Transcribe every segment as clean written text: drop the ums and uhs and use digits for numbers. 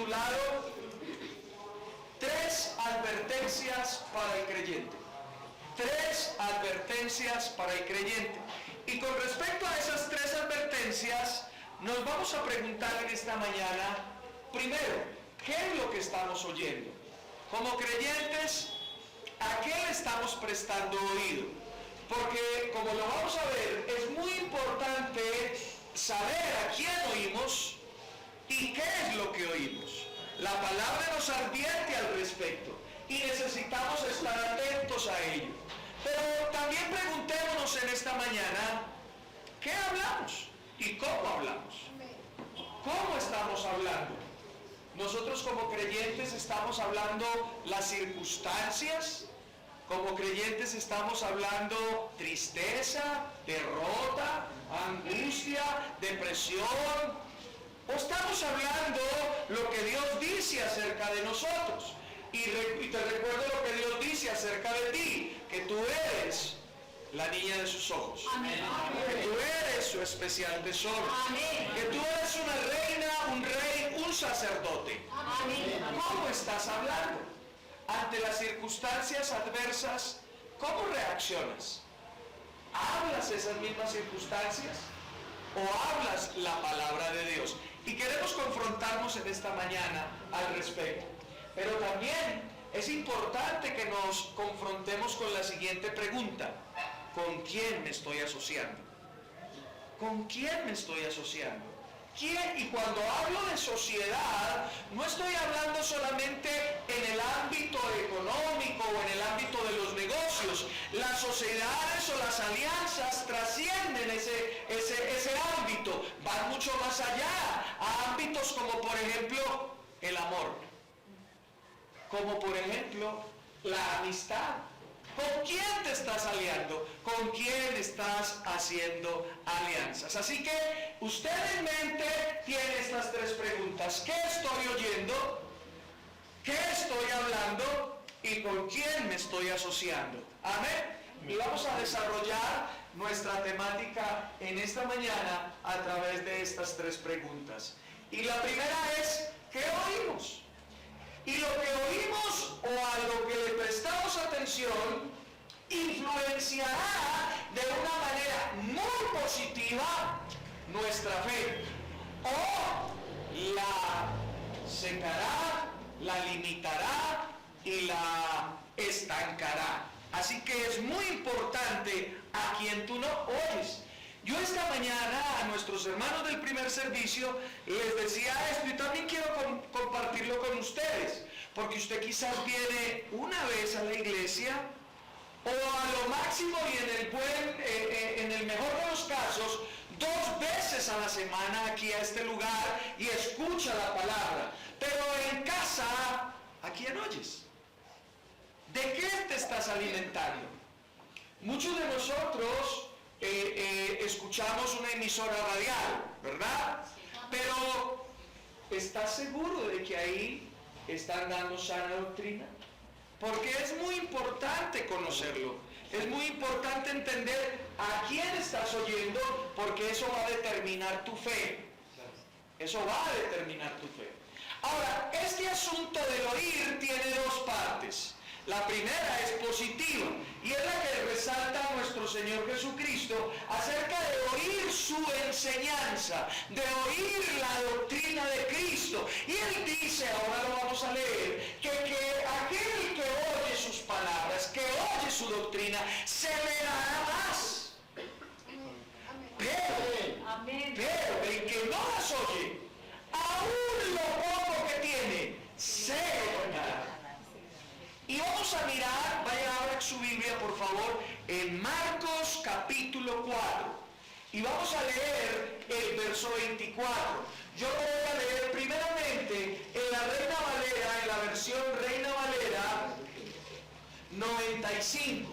titulado Tres advertencias para el creyente. Tres advertencias para el creyente. Y con respecto a esas tres advertencias, nos vamos a preguntar en esta mañana, primero, ¿qué es lo que estamos oyendo? Como creyentes, ¿a qué le estamos prestando oído? Porque, como lo vamos a ver, es muy importante saber a quién oímos y qué es lo que oímos. La palabra nos advierte al respecto y necesitamos estar atentos a ello. Pero también preguntémonos en esta mañana, ¿qué hablamos y cómo hablamos? ¿Cómo estamos hablando? Nosotros como creyentes estamos hablando las circunstancias, como creyentes estamos hablando tristeza, derrota, angustia, depresión, o estamos hablando lo que Dios dice acerca de nosotros. Y te recuerdo lo que Dios dice acerca de ti, que tú eres la niña de sus ojos. Amén. Que tú eres su especial tesoro. Amén. Que tú eres una reina, un rey, un sacerdote. Amén. ¿Cómo estás hablando? Ante las circunstancias adversas, ¿cómo reaccionas? ¿Hablas esas mismas circunstancias? ¿O hablas la palabra de Dios? Y queremos confrontarnos en esta mañana al respecto. Pero también es importante que nos confrontemos con la siguiente pregunta. ¿Con quién me estoy asociando? ¿Con quién me estoy asociando? ¿Quién? Y cuando hablo de sociedad, no estoy hablando solamente en el ámbito económico o en el ámbito de los negocios. Las sociedades o las alianzas trascienden ese ámbito, van mucho más allá, a ámbitos como por ejemplo el amor, como por ejemplo la amistad. ¿Con quién te estás aliando? ¿Con quién estás haciendo alianzas? Así que usted en mente tiene estas tres preguntas. ¿Qué estoy oyendo? ¿Qué estoy hablando? ¿Y con quién me estoy asociando? Amén. Y vamos a desarrollar nuestra temática en esta mañana a través de estas tres preguntas. Y la primera es, ¿qué oímos? Y lo que oímos o a lo que le prestamos atención influenciará de una manera muy positiva nuestra fe, o la secará, la limitará y la estancará. Así que es muy importante a quien tú no oyes. Yo esta mañana a nuestros hermanos del primer servicio les decía esto y también quiero compartirlo con ustedes, porque usted quizás viene una vez a la iglesia o a lo máximo y en el mejor de los casos 2 veces a la semana aquí a este lugar y escucha la palabra, pero en casa, ¿a quién oyes? ¿De qué te estás alimentando? Muchos de nosotros escuchamos una emisora radial, ¿verdad? Pero ¿estás seguro de que ahí están dando sana doctrina? Porque es muy importante conocerlo, es muy importante entender a quién estás oyendo, porque eso va a determinar tu fe. Eso va a determinar tu fe. Ahora, este asunto del oír tiene 2 partes. La primera es positiva y es la que resalta a nuestro Señor Jesucristo acerca de oír su enseñanza, de oír la doctrina de Cristo. Y Él dice, ahora lo vamos a leer, que aquel que oye sus palabras, que oye su doctrina, se le dará más. Pero el que no las oye, aún lo poco que tiene, se lo dará. Y vamos a mirar, vaya a abrir su Biblia por favor, en Marcos capítulo 4. Y vamos a leer el verso 24. Yo lo voy a leer primeramente en la Reina Valera, en la versión Reina Valera 95.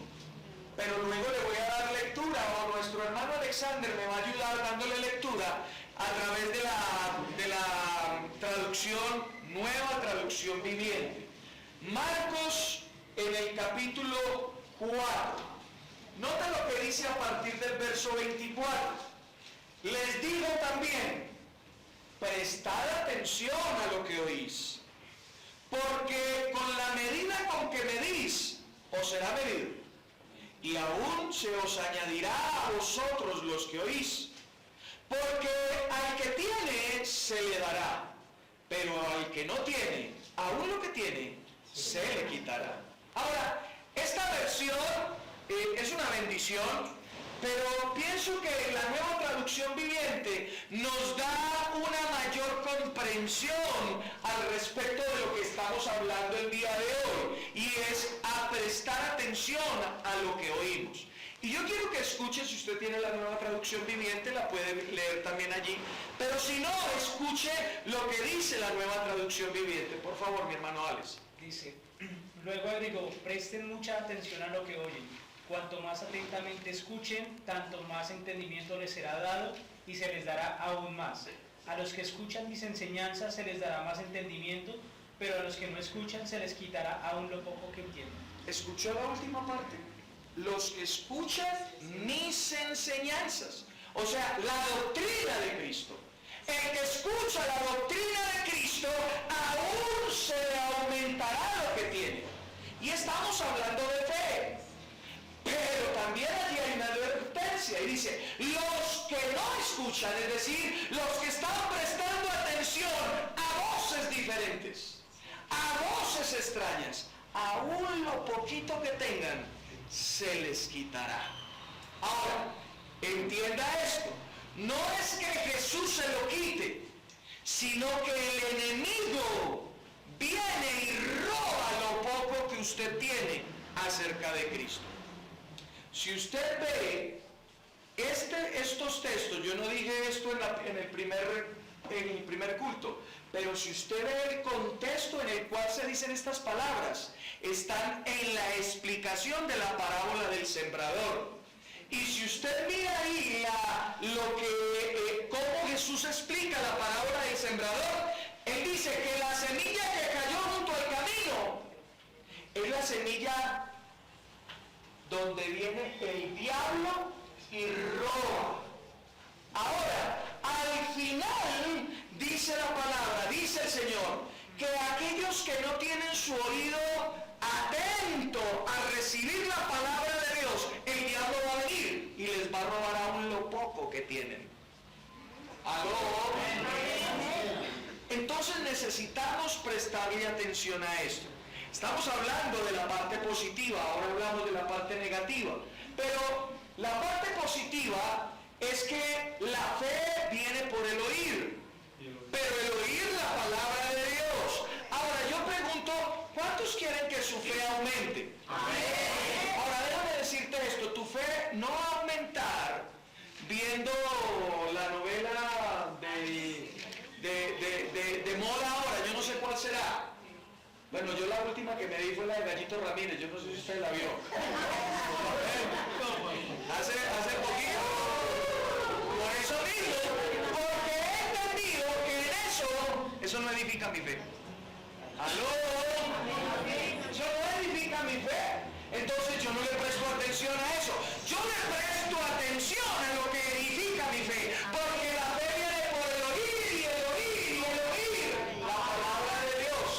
Pero luego le voy a dar lectura, o nuestro hermano Alexander me va a ayudar dándole lectura a través de la traducción, nueva traducción viviente. Marcos en el capítulo 4. Nota lo que dice a partir del verso 24. Les digo también, prestad atención a lo que oís, porque con la medida con que medís, os será medido, y aún se os añadirá a vosotros los que oís, porque al que tiene se le dará, pero al que no tiene, aún lo que tiene, se le quitará. Ahora, esta versión es una bendición, pero pienso que la Nueva Traducción Viviente nos da una mayor comprensión al respecto de lo que estamos hablando el día de hoy, y es a prestar atención a lo que oímos. Y yo quiero que escuche, si usted tiene la Nueva Traducción Viviente, la puede leer también allí, pero si no, escuche lo que dice la Nueva Traducción Viviente. Por favor, mi hermano Alex. Dice, luego agregó, presten mucha atención a lo que oyen. Cuanto más atentamente escuchen, tanto más entendimiento les será dado y se les dará aún más. A los que escuchan mis enseñanzas se les dará más entendimiento, pero a los que no escuchan se les quitará aún lo poco que entienden. ¿Escuchó la última parte? Los que escuchan mis enseñanzas, o sea, la doctrina de Cristo. El que escucha la doctrina de Cristo, aún se le aumentará lo que tiene. Y estamos hablando de fe. Pero también allí hay una advertencia y dice, los que no escuchan, es decir, los que están prestando atención a voces diferentes, a voces extrañas, aún lo poquito que tengan, se les quitará. Ahora, entienda esto, no es que Jesús se lo quite, sino que el enemigo viene y roba lo poco que usted tiene acerca de Cristo. Si usted ve estos textos, yo no dije esto en el primer culto, pero si usted ve el contexto en el cual se dicen estas palabras, están en la explicación de la parábola del sembrador. Y si usted mira ahí cómo Jesús explica la parábola del sembrador, él dice que la semilla que cayó junto al camino es la semilla donde viene el diablo y roba. Ahora, al final dice la palabra, dice el Señor, que aquellos que no tienen su oído atento a recibir la palabra de Dios, el diablo va a venir y les va a robar aún lo poco que tienen. ¿Aló? Entonces necesitamos prestarle atención a esto. Estamos hablando de la parte positiva, ahora hablamos de la parte negativa. Pero la parte positiva es que la fe viene por el oír, pero el oír la palabra de Dios. Ahora yo pregunto, ¿cuántos quieren que su fe aumente? Amén. Ahora déjame decirte esto, tu fe no va a aumentar viendo la novela de moda ahora, yo no sé cuál será. Bueno, yo la última que me di fue la de Gallito Ramírez, yo no sé si usted la vio. Hace poquito. Por eso mismo, porque he entendido que en eso no edifica mi fe. ¿Aló? Eso no edifica mi fe. Entonces yo no le presto atención a eso. Yo le presto atención a lo que edifica mi fe, porque la fe viene por el oír y el oír y el oír la palabra de Dios.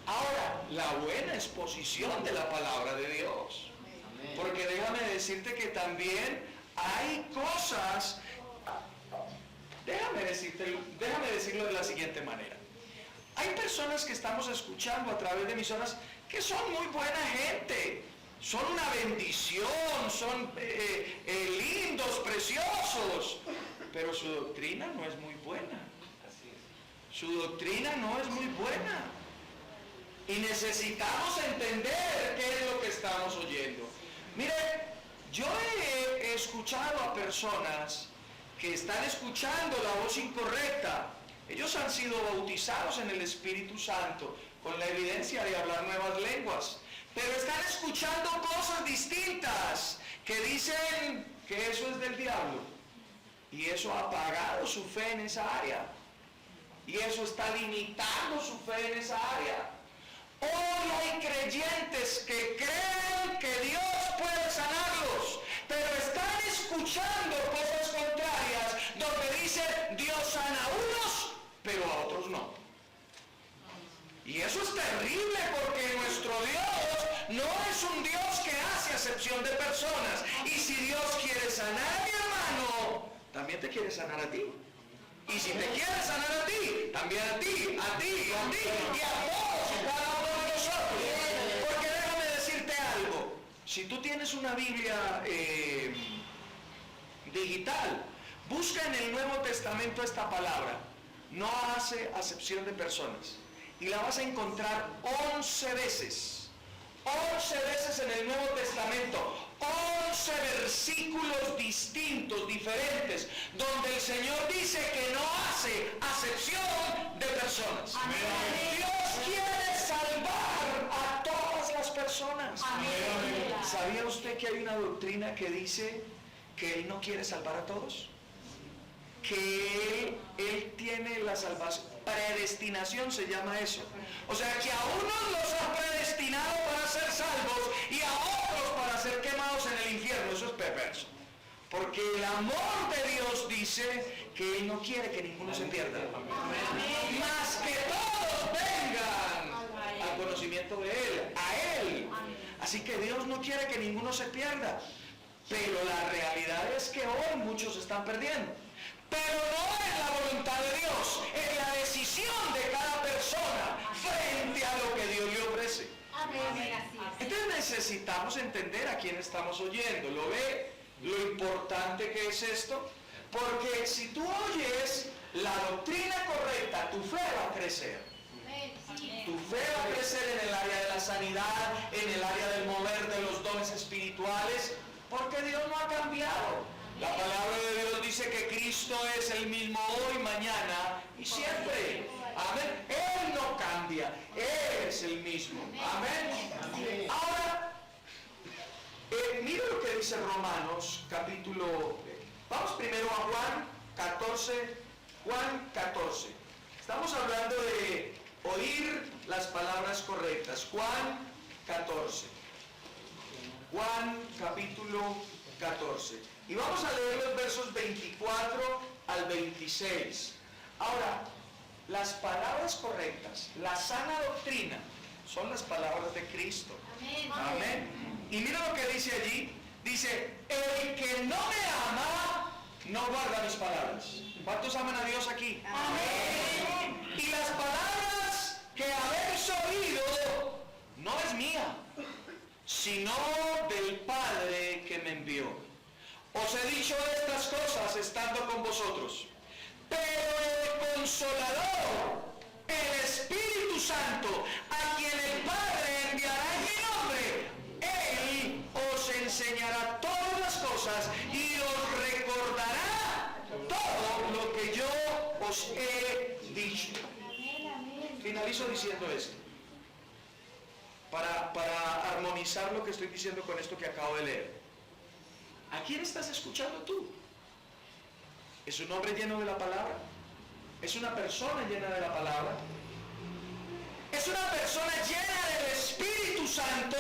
Ahora, la buena exposición de la palabra de Dios. Porque déjame decirte que también hay cosas, déjame decirlo de la siguiente manera. Hay personas que estamos escuchando a través de emisoras que son muy buena gente, son una bendición, son lindos, preciosos, pero su doctrina no es muy buena. Su doctrina no es muy buena. Y necesitamos entender qué es lo que estamos oyendo. Mire, yo he escuchado a personas que están escuchando la voz incorrecta. Ellos han sido bautizados en el Espíritu Santo con la evidencia de hablar nuevas lenguas, pero están escuchando cosas distintas que dicen que eso es del diablo, y eso ha apagado su fe en esa área, y eso está limitando su fe en esa área. Hoy hay creyentes que creen que Dios puede sanarlos, pero están escuchando cosas contrarias donde dice Dios sana a unos, pero Y eso es terrible porque nuestro Dios no es un Dios que hace acepción de personas. Y si Dios quiere sanar a mi hermano, también te quiere sanar a ti. Y si te quiere sanar a ti, también a ti, a ti, a ti y a todos y cada uno de nosotros. Porque déjame decirte algo. Si tú tienes una Biblia digital, busca en el Nuevo Testamento esta palabra. No hace acepción de personas. Y la vas a encontrar 11 veces. 11 veces en el Nuevo Testamento. 11 versículos distintos, diferentes, donde el Señor dice que no hace acepción de personas. Amén. Dios quiere salvar a todas las personas. Amén. ¿Sabía usted que hay una doctrina que dice que Él no quiere salvar a todos? Que Él tiene la salvación, predestinación se llama eso. O sea que a unos los ha predestinado para ser salvos y a otros para ser quemados en el infierno. Eso es perverso. Porque el amor de Dios dice que Él no quiere que ninguno se pierda, más que todos vengan al conocimiento de Él, a Él. Así que Dios no quiere que ninguno se pierda. Pero la realidad es que hoy muchos están perdiendo. Pero no es la voluntad de Dios, es la decisión de cada persona frente a lo que Dios le ofrece. Entonces necesitamos entender a quién estamos oyendo. ¿Lo ve? Lo importante que es esto. Porque si tú oyes la doctrina correcta, tu fe va a crecer. Tu fe va a crecer en el área de la sanidad, en el área del mover de los dones espirituales, porque Dios no ha cambiado. La palabra de Dios dice que Cristo es el mismo hoy, mañana y siempre. Amén. Él no cambia. Él es el mismo. Amén. Ahora, mira lo que dice Romanos, capítulo... Vamos primero a Juan 14. Juan 14. Estamos hablando de oír las palabras correctas. Juan 14. Juan capítulo 14. Y vamos a leer los versos 24 al 26. Ahora, las palabras correctas, la sana doctrina, son las palabras de Cristo. Amén. Amén. Y mira lo que dice allí. Dice, el que no me ama, no guarda mis palabras. ¿Cuántos aman a Dios aquí? Amén. Y las palabras que habéis oído no es mía, sino del Padre que me envió. Os he dicho estas cosas estando con vosotros, pero el Consolador, el Espíritu Santo, a quien el Padre enviará en mi nombre, Él os enseñará todas las cosas y os recordará todo lo que yo os he dicho. Finalizo diciendo esto, para armonizar lo que estoy diciendo con esto que acabo de leer. ¿A quién estás escuchando tú? ¿Es un hombre lleno de la palabra? ¿Es una persona llena de la palabra? ¿Es una persona llena del Espíritu Santo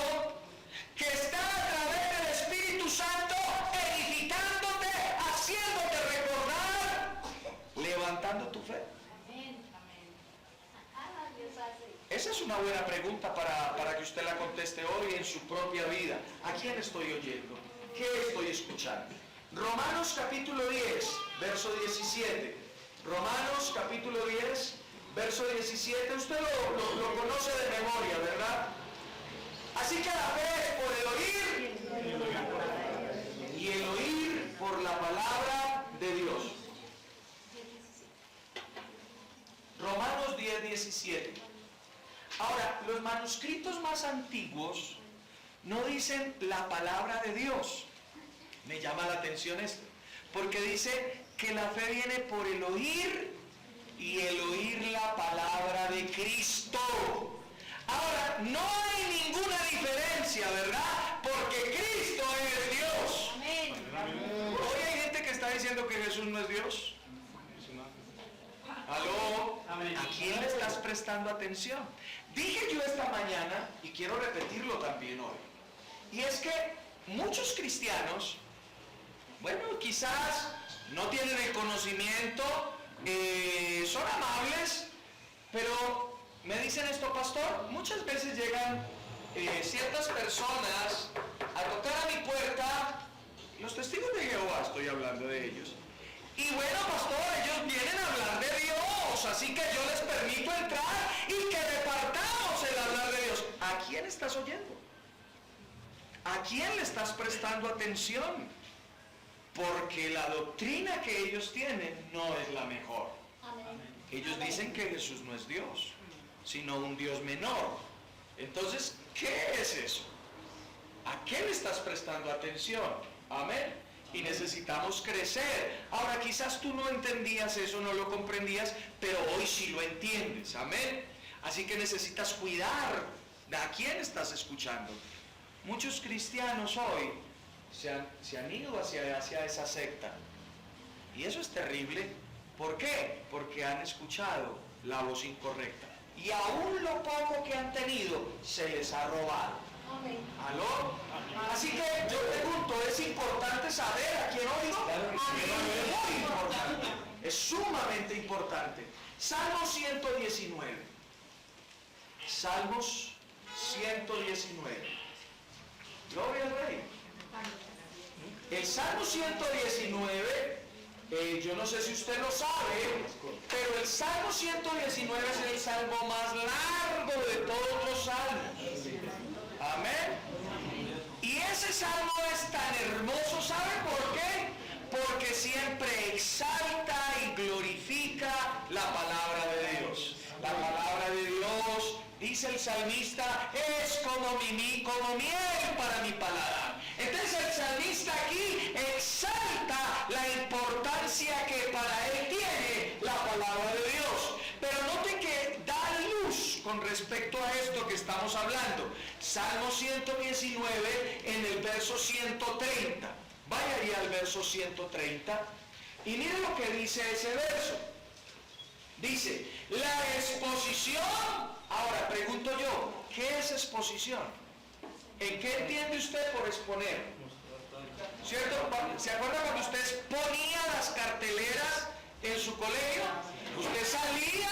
que está a través del Espíritu Santo edificándote, haciéndote recordar, levantando tu fe? Esa es una buena pregunta para que usted la conteste hoy en su propia vida. ¿A quién estoy oyendo? ¿Qué estoy escuchando? Romanos capítulo 10, verso 17. Romanos capítulo 10, verso 17. Usted lo conoce de memoria, ¿verdad? Así que la fe es por el oír y el oír por la palabra de Dios. Romanos 10, 17. Ahora, los manuscritos más antiguos no dicen la palabra de Dios. Me llama la atención esto, porque dice que la fe viene por el oír y el oír la palabra de Cristo. Ahora, no hay ninguna diferencia, ¿verdad? Porque Cristo es Dios. Amén. Hoy hay gente que está diciendo que Jesús no es Dios. ¿Aló? ¿A quién le estás prestando atención? Dije yo esta mañana, y quiero repetirlo también hoy, y es que muchos cristianos, bueno, quizás no tienen el conocimiento, son amables, pero Me dicen esto, pastor, muchas veces llegan ciertas personas a tocar a mi puerta, los testigos de Jehová, estoy hablando de ellos. Y bueno, pastor, ellos vienen a hablar de Dios, así que yo les permito entrar y que repartamos el hablar de Dios. ¿A quién estás oyendo? ¿A quién le estás prestando atención? Porque la doctrina que ellos tienen no es la mejor. Ellos dicen que Jesús no es Dios, sino un Dios menor. Entonces, ¿qué es eso? ¿A qué le estás prestando atención? Amén. Y necesitamos crecer. Ahora, quizás tú no entendías eso, no lo comprendías, pero hoy sí lo entiendes. Amén. Así que necesitas cuidar de a quién estás escuchando. Muchos cristianos hoy se han ido hacia esa secta. Y eso es terrible. ¿Por qué? Porque han escuchado la voz incorrecta. Y aún lo poco que han tenido se les ha robado. Amén. ¿Aló? Así que yo pregunto, ¿es importante saber a quién oigo? Claro que sí. Es muy importante. Es sumamente importante. Salmo 119. Salmos 119. Gloria al Rey. El Salmo 119, yo no sé si usted lo sabe, pero el Salmo 119 es el salmo más largo de todos los salmos. Amén. Y ese salmo es tan hermoso, ¿sabe por qué? Porque siempre exalta y glorifica la palabra de Dios. La palabra de Dios, dice el salmista, es como miel para mi paladar. Entonces el salmista aquí exalta la importancia que para él tiene la palabra de Dios. Pero noten que da luz con respecto a esto que estamos hablando. Salmo 119 en el verso 130. Vaya ahí al verso 130 y mire lo que dice ese verso. Dice, la exposición. Ahora pregunto yo, ¿qué es exposición? ¿En qué entiende usted por exponer? ¿Cierto? ¿Se acuerda cuando usted exponía las carteleras en su colegio? Usted salía,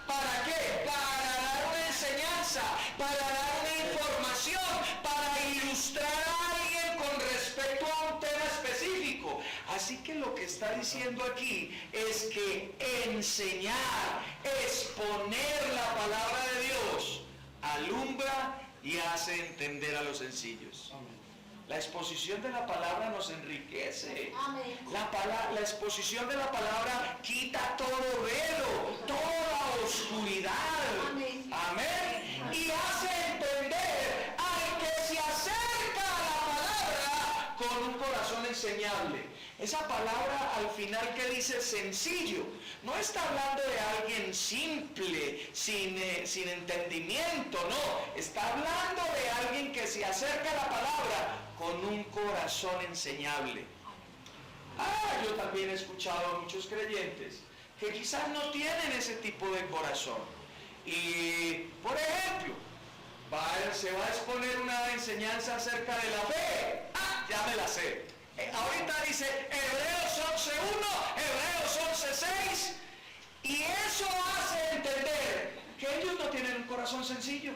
¿para qué? Para dar una enseñanza, para dar una información, para ilustrar a alguien con respecto a un tema específico. Así que lo que está diciendo aquí es que enseñar, exponer la palabra de Dios, alumbra y hace entender a los sencillos. La exposición de la palabra nos enriquece. La exposición de la palabra quita todo velo, toda oscuridad. Amén. Y hace entender al que se acerca a la palabra con un corazón enseñable. Esa palabra al final que dice sencillo, no está hablando de alguien simple, sin entendimiento, no. Está hablando de alguien que se acerca a la palabra con un corazón enseñable. Yo también he escuchado a muchos creyentes que quizás no tienen ese tipo de corazón. Y, por ejemplo, se va a exponer una enseñanza acerca de la fe. Ya me la sé. Ahorita dice Hebreos 11.1, Hebreos 11.6, y eso hace entender que ellos no tienen un corazón sencillo.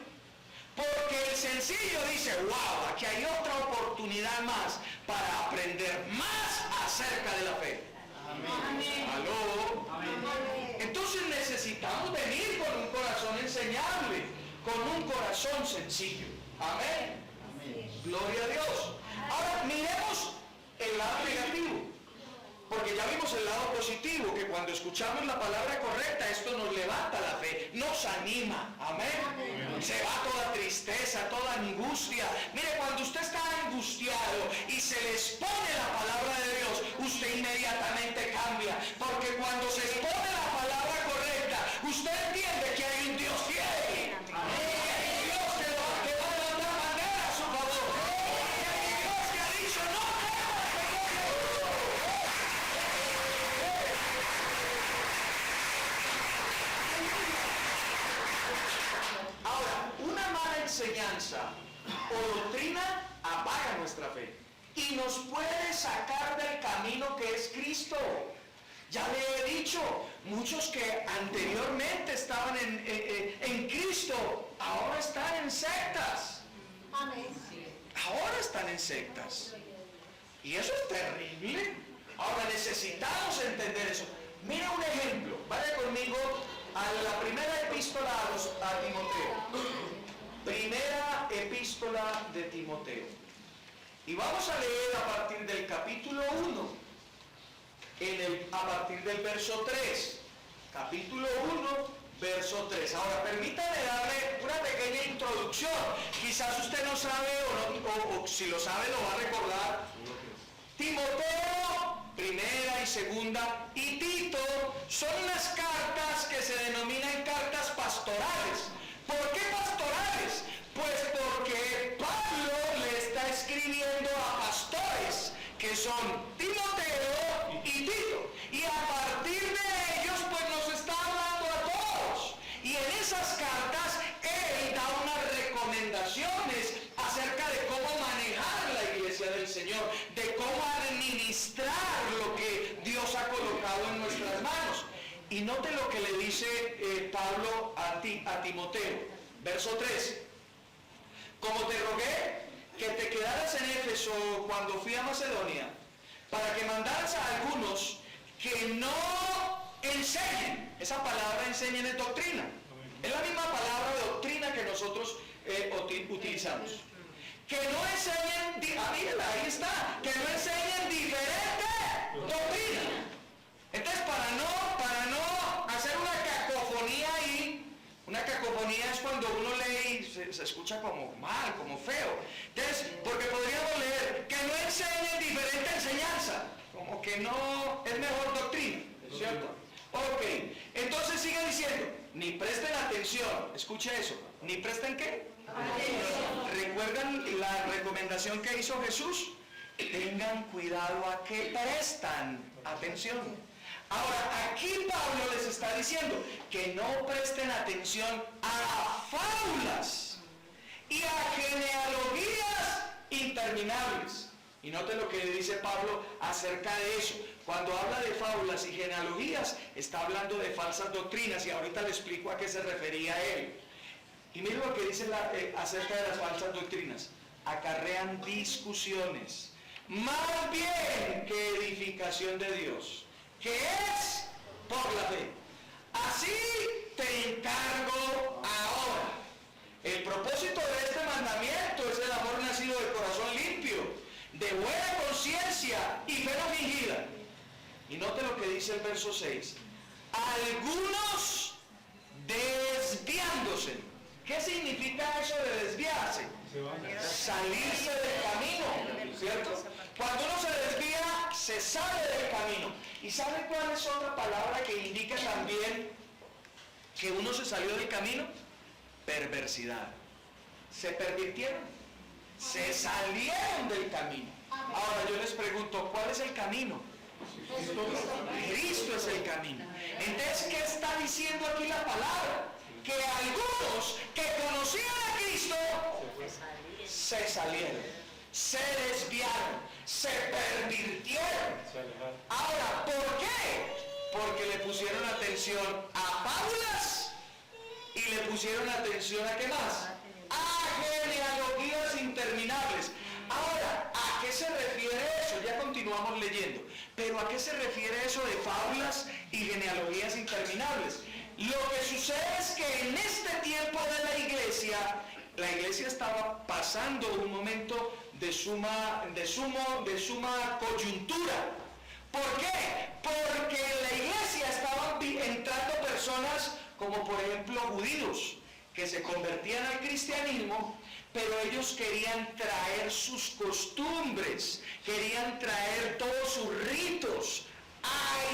Porque el sencillo dice, wow, aquí hay otra oportunidad más para aprender más acerca de la fe. Amén. ¿Aló? Amén. Entonces necesitamos venir con un corazón enseñable, con un corazón sencillo. Amén. Amén. Gloria a Dios. Ahora miremos el lado negativo, porque ya vimos el lado positivo, que cuando escuchamos la palabra correcta, esto nos levanta la fe, nos anima, amén. Se va toda tristeza, toda angustia. Mire, cuando usted está angustiado y se le expone la palabra de Dios, usted inmediatamente cambia, porque cuando se expone la palabra correcta, usted entiende que hay un Dios fiel, amén. Enseñanza o doctrina apaga nuestra fe y nos puede sacar del camino que es Cristo. Ya le he dicho, muchos que anteriormente estaban en Cristo están en sectas. Y eso es terrible. Ahora necesitamos entender eso. Mira un ejemplo. Vaya conmigo a la primera epístola a Timoteo. Primera epístola de Timoteo. Y vamos a leer a partir del capítulo 1, a partir del verso 3. Capítulo 1, verso 3. Ahora, permítame darle una pequeña introducción. Quizás usted no sabe o si lo sabe lo va a recordar. Timoteo, primera y segunda, y Tito son unas cartas que se denominan cartas pastorales. ¿Por qué pastorales? Pues porque Pablo le está escribiendo a pastores, que son Timoteo y Tito. Y a partir de ellos, pues nos está hablando a todos. Y en esas cartas, él da unas recomendaciones acerca de cómo manejar la iglesia del Señor, de cómo administrar lo que Dios ha colocado en nuestras manos. Y note lo que le dice Pablo a Timoteo, verso 3. Como te rogué que te quedaras en Éfeso cuando fui a Macedonia, para que mandaras a algunos que no enseñen. Esa palabra enseñen es doctrina. Es la misma palabra de doctrina que nosotros utilizamos. Que no enseñen, mírenla, ahí está, que no enseñen diferente doctrina. Entonces, para no hacer una cacofonía ahí, una cacofonía es cuando uno lee y se escucha como mal, como feo. Entonces, porque podríamos leer que no enseñen diferente enseñanza, como que no es mejor doctrina, ¿cierto? Ok, entonces sigue diciendo, ni presten atención, escuche eso, ni presten ¿qué? ¿Recuerdan la recomendación que hizo Jesús? Tengan cuidado a que prestan atención. Ahora, aquí Pablo les está diciendo que no presten atención a fábulas y a genealogías interminables. Y note lo que dice Pablo acerca de eso. Cuando habla de fábulas y genealogías, está hablando de falsas doctrinas, y ahorita le explico a qué se refería a él. Y miren lo que dice acerca de las falsas doctrinas. Acarrean discusiones, más bien que edificación de Dios, que es por la fe. Así te encargo ahora. El propósito de este mandamiento es el amor nacido de corazón limpio, de buena conciencia y fe no fingida. Y note lo que dice el verso 6. Algunos desviándose. ¿Qué significa eso de desviarse? Salirse del camino, ¿cierto? Cuando uno se desvía, se sale del camino. ¿Y sabe cuál es otra palabra que indica también que uno se salió del camino? Perversidad. Se pervirtieron, se salieron del camino. Ahora yo les pregunto, ¿cuál es el camino? Cristo es el camino. Entonces, ¿qué está diciendo aquí la palabra? Que algunos que conocían a Cristo se salieron, se desviaron, se pervirtieron. Ahora, ¿por qué? Porque le pusieron atención a fábulas y le pusieron atención a ¿qué más? A genealogías interminables. Ahora, ¿a qué se refiere eso? Ya continuamos leyendo. Pero ¿a qué se refiere eso de fábulas y genealogías interminables? Lo que sucede es que en este tiempo de la iglesia estaba pasando un momento de suma coyuntura. ¿Por qué? Porque en la iglesia estaban entrando personas como por ejemplo judíos que se convertían al cristianismo, pero ellos querían traer sus costumbres, querían traer todos sus ritos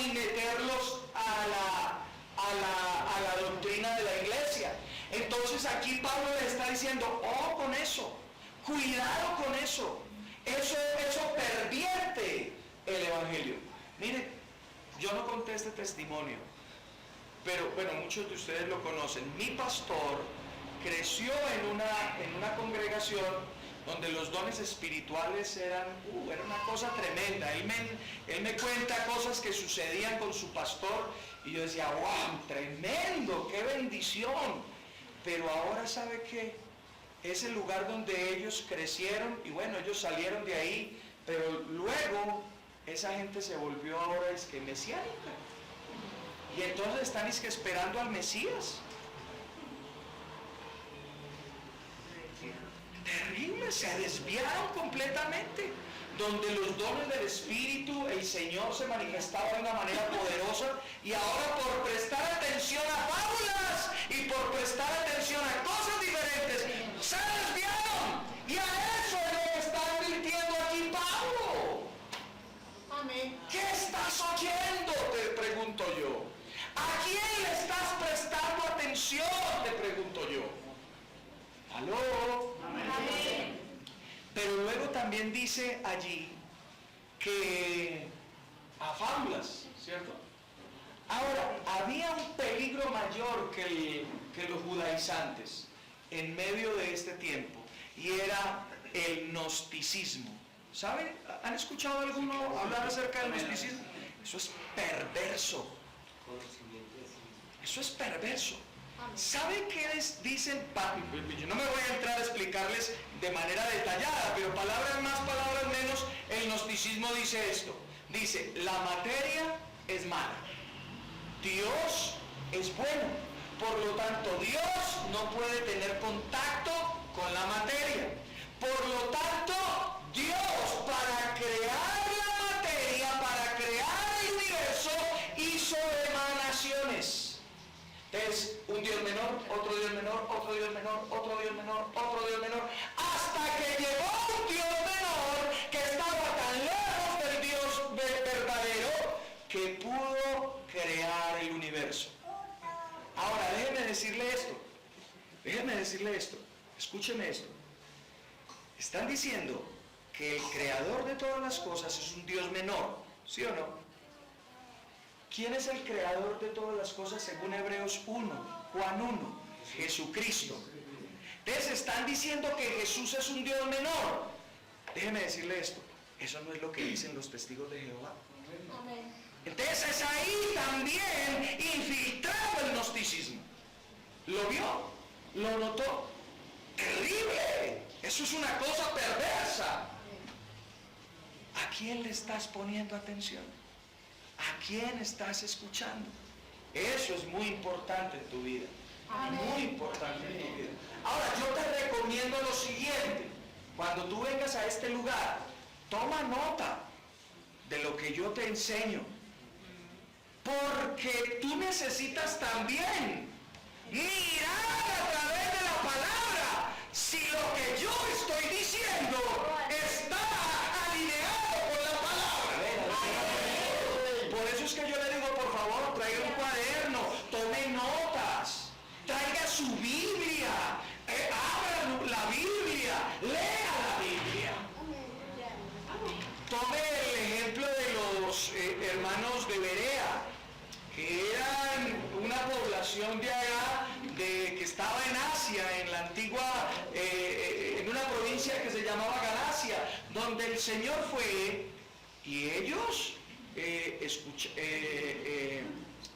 y meterlos a la doctrina de la iglesia. Entonces aquí Pablo le está diciendo, con eso, cuidado con eso, eso pervierte el evangelio. Mire, yo no conté este testimonio, pero bueno, muchos de ustedes lo conocen. Mi pastor creció en una congregación donde los dones espirituales eran una cosa tremenda. Él me cuenta cosas que sucedían con su pastor y yo decía, wow, tremendo, qué bendición. Pero ahora, ¿sabe qué? es el lugar donde ellos crecieron y bueno, ellos salieron de ahí, pero luego esa gente se volvió ahora es que mesiánica. Y entonces están es que esperando al Mesías. Terrible, se desviaron completamente. Donde los dones del Espíritu, el Señor se manifestaba de una manera poderosa, y ahora por prestar atención a fábulas y por prestar atención a cosas diferentes, se desviaron. Y a eso es lo que está advirtiendo aquí Pablo. Amén. ¿Qué estás oyendo? Te pregunto yo. ¿A quién le estás prestando atención? Te pregunto yo. ¿Aló? Amén. Pero luego también dice allí que a fábulas, ¿cierto? Ahora, había un peligro mayor que los judaizantes en medio de este tiempo, y era el gnosticismo. ¿Saben? ¿Han escuchado alguno hablar acerca del gnosticismo? Eso es perverso. Eso es perverso. ¿Saben qué les dicen? Yo no me voy a entrar a explicarles de manera detallada, pero palabras más, palabras menos, el gnosticismo dice esto. Dice, la materia es mala, Dios es bueno, por lo tanto Dios no puede tener contacto con la materia. Por lo tanto, Dios para crear la materia, para crear el universo, hizo emanaciones. Es un Dios menor, otro Dios menor, otro Dios menor, otro Dios menor, otro Dios menor, hasta que llegó un Dios menor que estaba tan lejos del Dios verdadero que pudo crear el universo. Ahora, déjeme decirle esto, escúcheme esto. Están diciendo que el creador de todas las cosas es un Dios menor, ¿sí o no? ¿Quién es el creador de todas las cosas según Hebreos 1, Juan 1? Jesucristo. Entonces están diciendo que Jesús es un Dios menor. Déjeme decirle esto, eso no es lo que dicen los testigos de Jehová. Entonces es ahí también infiltrado el gnosticismo. ¿Lo vio? ¿Lo notó? ¡Terrible! Eso es una cosa perversa. ¿A quién le estás poniendo atención? ¿A quién estás escuchando? Eso es muy importante en tu vida. Muy importante en tu vida. Ahora, yo te recomiendo lo siguiente. Cuando tú vengas a este lugar, toma nota de lo que yo te enseño. Porque tú necesitas también mirar a través de la palabra si lo que yo estoy diciendo está alineado con la palabra. Por eso es que yo le digo, por favor, traiga un cuaderno, tome notas, traiga su Biblia, abra la Biblia, lea la Biblia. Tome el ejemplo de los hermanos de Berea, que eran una población de allá, que estaba en Asia, en la antigua, en una provincia que se llamaba Galacia, donde el Señor fue, y ellos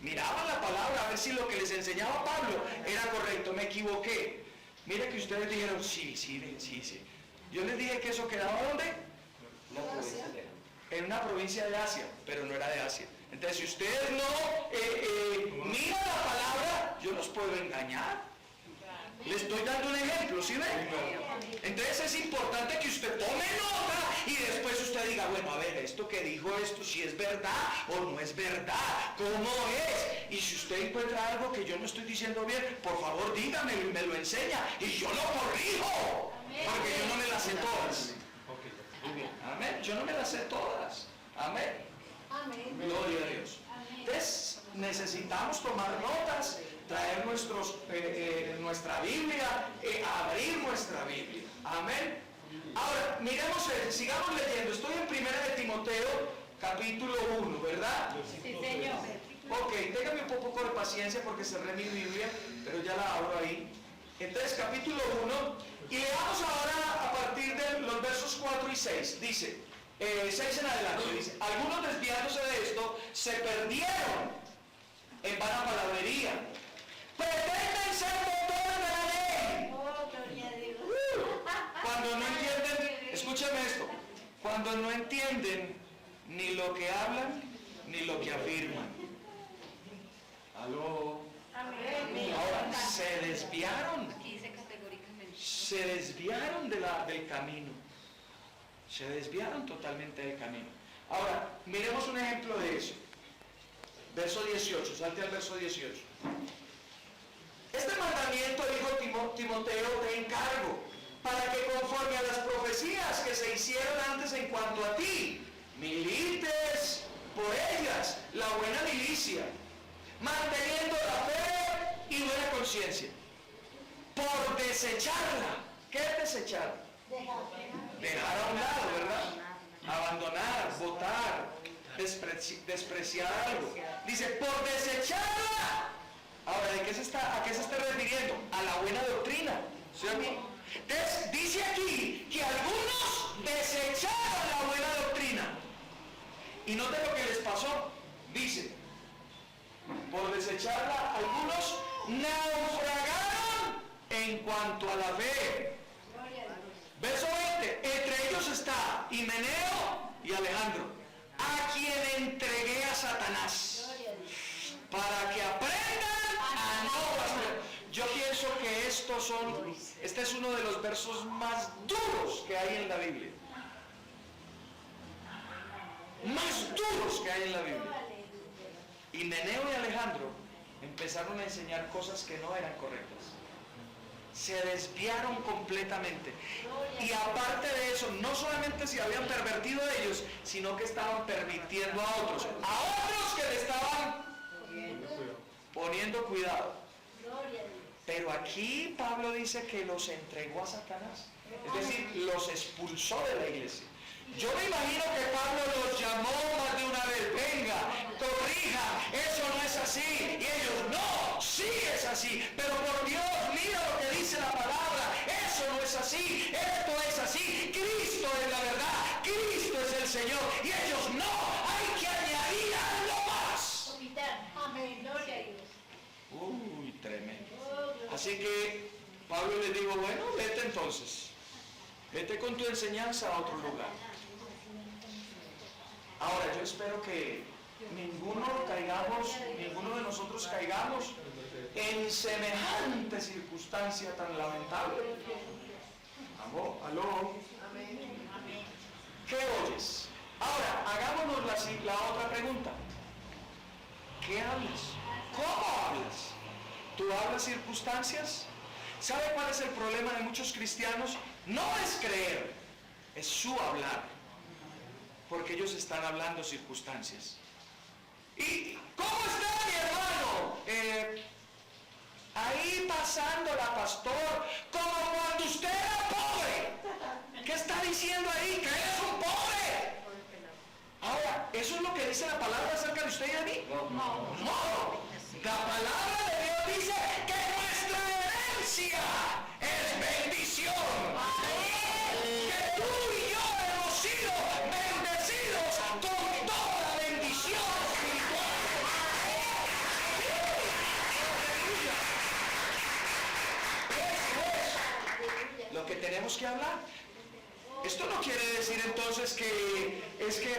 miraban la palabra a ver si lo que les enseñaba Pablo era correcto. Me equivoqué. Mire que ustedes dijeron, sí. Yo les dije que eso quedaba ¿dónde? En una provincia de Asia, pero no era de Asia. Entonces, si ustedes no miran la palabra, yo los puedo engañar. Les estoy dando un ejemplo, ¿sí ven? Entonces es importante que usted tome nota y después usted diga, bueno, a ver, esto que dijo esto, si es verdad o no es verdad, ¿cómo es? Y si usted encuentra algo que yo no estoy diciendo bien, por favor dígamelo y me lo enseña y yo lo corrijo, porque yo no me las sé todas. Amén, yo no me las sé todas. Amén. Gloria a Dios. Entonces necesitamos tomar notas, traer nuestra Biblia, abrir nuestra Biblia. Amén. Ahora, miremos, sigamos leyendo. Estoy en 1 de Timoteo, capítulo 1, ¿verdad? Sí, Señor. Ok, téngame un poco de paciencia porque cerré mi Biblia, pero ya la abro ahí. Entonces, capítulo 1, y leamos ahora a partir de los versos 4 y 6. Dice, 6 en adelante, dice, algunos desviándose de esto, se perdieron en vana palabrería. Pretenden ser doctores de la ley. Oh, gloria a Dios. entienden ni lo que hablan ni lo que afirman. ¿Aló? Ahora, se desviaron. Aquí dice categóricamente. Se desviaron del camino. Se desviaron totalmente del camino. Ahora, miremos un ejemplo de eso. Verso 18, salte al verso 18. Este mandamiento, dijo Timoteo, te encargo, para que conforme a las profecías que se hicieron antes en cuanto a ti, milites por ellas la buena milicia, manteniendo la fe y buena conciencia. Por desecharla. ¿Qué es desechar? Dejar a un lado, ¿verdad? Abandonar, votar, despreciar algo. Dice, por desecharla. Ahora, ¿a qué se está refiriendo? A la buena doctrina, ¿cierto? Entonces, dice aquí que algunos desecharon la buena doctrina. Y noten lo que les pasó. Dice, por desecharla, algunos naufragaron en cuanto a la fe. Verso 20, entre ellos está Himeneo y Alejandro, a quien entregué a Satanás, para que aprendan a no blasfemar. Yo pienso que este es uno de los versos más duros que hay en la Biblia. Más duros que hay en la Biblia. Himeneo y Alejandro empezaron a enseñar cosas que no eran correctas. Se desviaron completamente. Y aparte de eso, no solamente se habían pervertido ellos, sino que estaban permitiendo a otros que le estaban poniendo cuidado. Pero aquí Pablo dice que los entregó a Satanás, es decir, los expulsó de la iglesia. Yo me imagino que Pablo los llamó más de una vez, venga, corrija, eso no es así. Y ellos, no, sí es así, pero por Dios, mira lo que dice la palabra, eso no es así, esto es así, Cristo es la verdad, Cristo es el Señor. Y ellos, no, hay que añadir algo más. Amén, gloria a Dios. Uy, tremendo. Así que Pablo les dijo, bueno, vete entonces, vete con tu enseñanza a otro lugar. Ahora, yo espero que ninguno de nosotros caigamos en semejante circunstancia tan lamentable. ¿Aló? ¿Qué oyes? Ahora, hagámonos la otra pregunta. ¿Qué hablas? ¿Cómo hablas? ¿Tú hablas circunstancias? ¿Sabe cuál es el problema de muchos cristianos? No es creer, es su hablar. Porque ellos están hablando circunstancias. ¿Y cómo está mi hermano? Ahí pasándola, pastor, como cuando usted era pobre. ¿Qué está diciendo ahí? ¿Que eres un pobre? Ahora, ¿eso es lo que dice la palabra acerca de usted y de mí? No. La palabra de Dios dice que nuestra herencia es bendición. Que tú y yo hemos sido bendecidos con toda bendición espiritual. Eso es lo que tenemos que hablar. Esto no quiere decir entonces que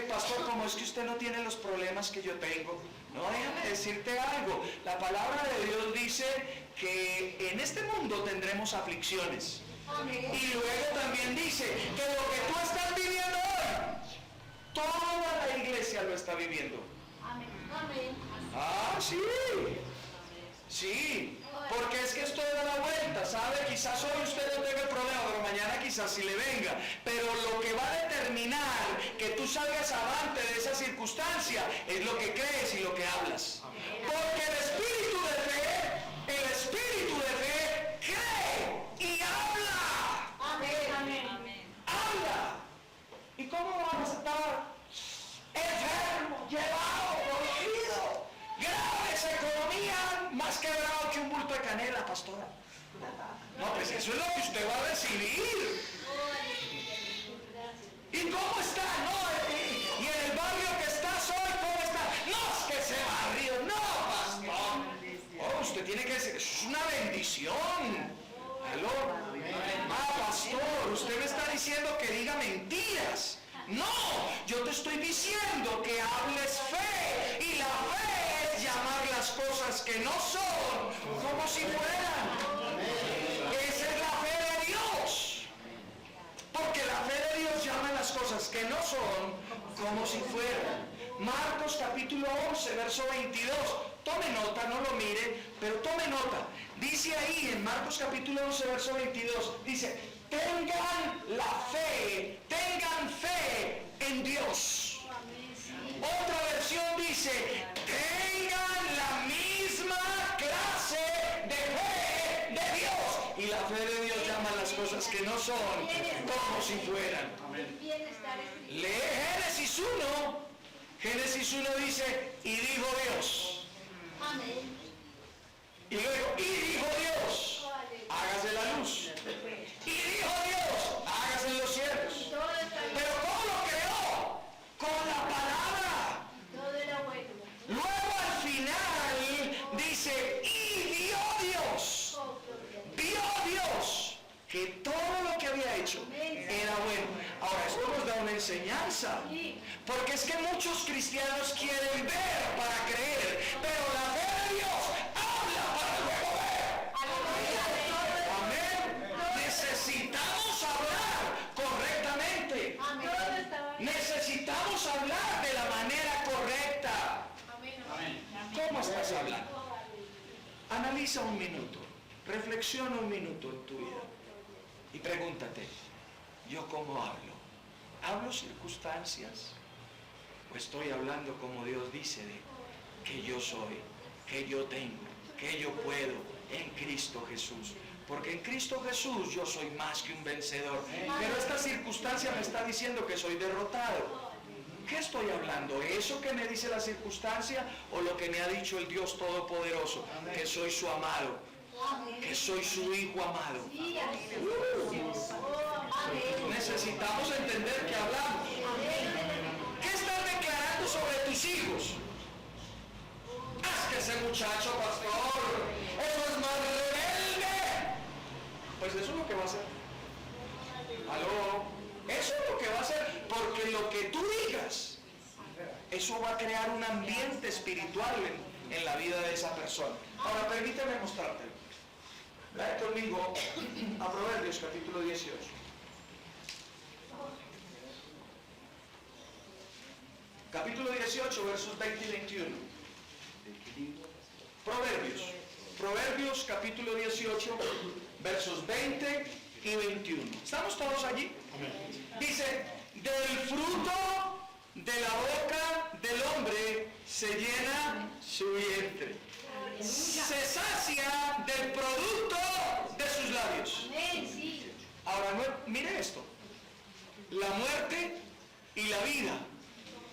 pastor, como es que usted no tiene los problemas que yo tengo. No, déjame decirte algo. La palabra de Dios dice que en este mundo tendremos aflicciones. Y luego también dice que lo que tú estás viviendo hoy, toda la iglesia lo está viviendo. Ah, sí. Sí, porque es que esto da la vuelta, ¿sabe? Quizás hoy usted no tenga el problema, pero mañana quizás sí le venga. Pero lo que va a determinar que tú salgas avante de esa circunstancia es lo que crees y lo que hablas. Porque el espíritu de fe cree y habla. Habla. ¿Y cómo vamos a estar enfermo, llevado, dormido? Graves economía, más quebrado que un bulto de canela, pastora. No, pues eso es lo que usted va a recibir. ¿Y cómo está? No, y en el barrio que estás hoy, ¿cómo está? No, es que se barrió. No, pastor. Oh, usted tiene que decir, eso es una bendición. ¿Aló? Ah, pastor, usted me está diciendo que diga mentiras. No, yo estoy diciendo que hables fe, y la fe es llamar las cosas que no son como si fueran. Esa es la fe de Dios. Porque la fe de Dios llama las cosas que no son como si fueran. Marcos capítulo 11, verso 22. Tome nota, no lo mire, pero tome nota. Dice ahí en Marcos capítulo 11, verso 22, dice, tengan fe en Dios. Otra versión dice, tengan la misma clase de fe de Dios. Y la fe de Dios llama las cosas que no son como si fueran. Lee Génesis 1. Génesis 1 dice, y dijo Dios. Y luego, y dijo Dios, hágase la luz. Y dijo Dios, hágase los cielos. Pero ¿cómo lo creó? Con la palabra. Luego al final dice, y vio Dios que todo lo que había hecho era bueno. Ahora, esto nos da una enseñanza, porque es que muchos cristianos quieren ver para creer, pero la fe de Dios habla para luego ver. Amén. Necesitamos hablar correctamente. Necesitamos hablar de la manera correcta. ¿Cómo estás hablando? Analiza un minuto, reflexiona un minuto en tu vida y pregúntate, ¿yo cómo hablo? ¿Hablo circunstancias? ¿O estoy hablando como Dios dice de que yo soy, que yo tengo, que yo puedo en Cristo Jesús? Porque en Cristo Jesús yo soy más que un vencedor. Pero esta circunstancia me está diciendo que soy derrotado. ¿Qué estoy hablando? ¿Eso que me dice la circunstancia o lo que me ha dicho el Dios Todopoderoso? Que soy su amado, que soy su hijo amado. Necesitamos entender que hablamos. ¿Qué estás declarando sobre tus hijos? ¡Ah, que ese muchacho, pastor! ¡Eso es más rebelde! Pues eso es lo que va a hacer. ¿Aló? Eso es lo que va a hacer, porque lo que tú digas, eso va a crear un ambiente espiritual en la vida de esa persona. Ahora, permíteme mostrártelo. Ve conmigo a Proverbios capítulo 18. Capítulo 18, versos 20 y 21. Proverbios capítulo 18, versos 20 y 21. ¿Estamos todos allí? Dice, del fruto de la boca del hombre se llena su vientre. Se sacia del producto de sus labios. Ahora, mire esto. La muerte y la vida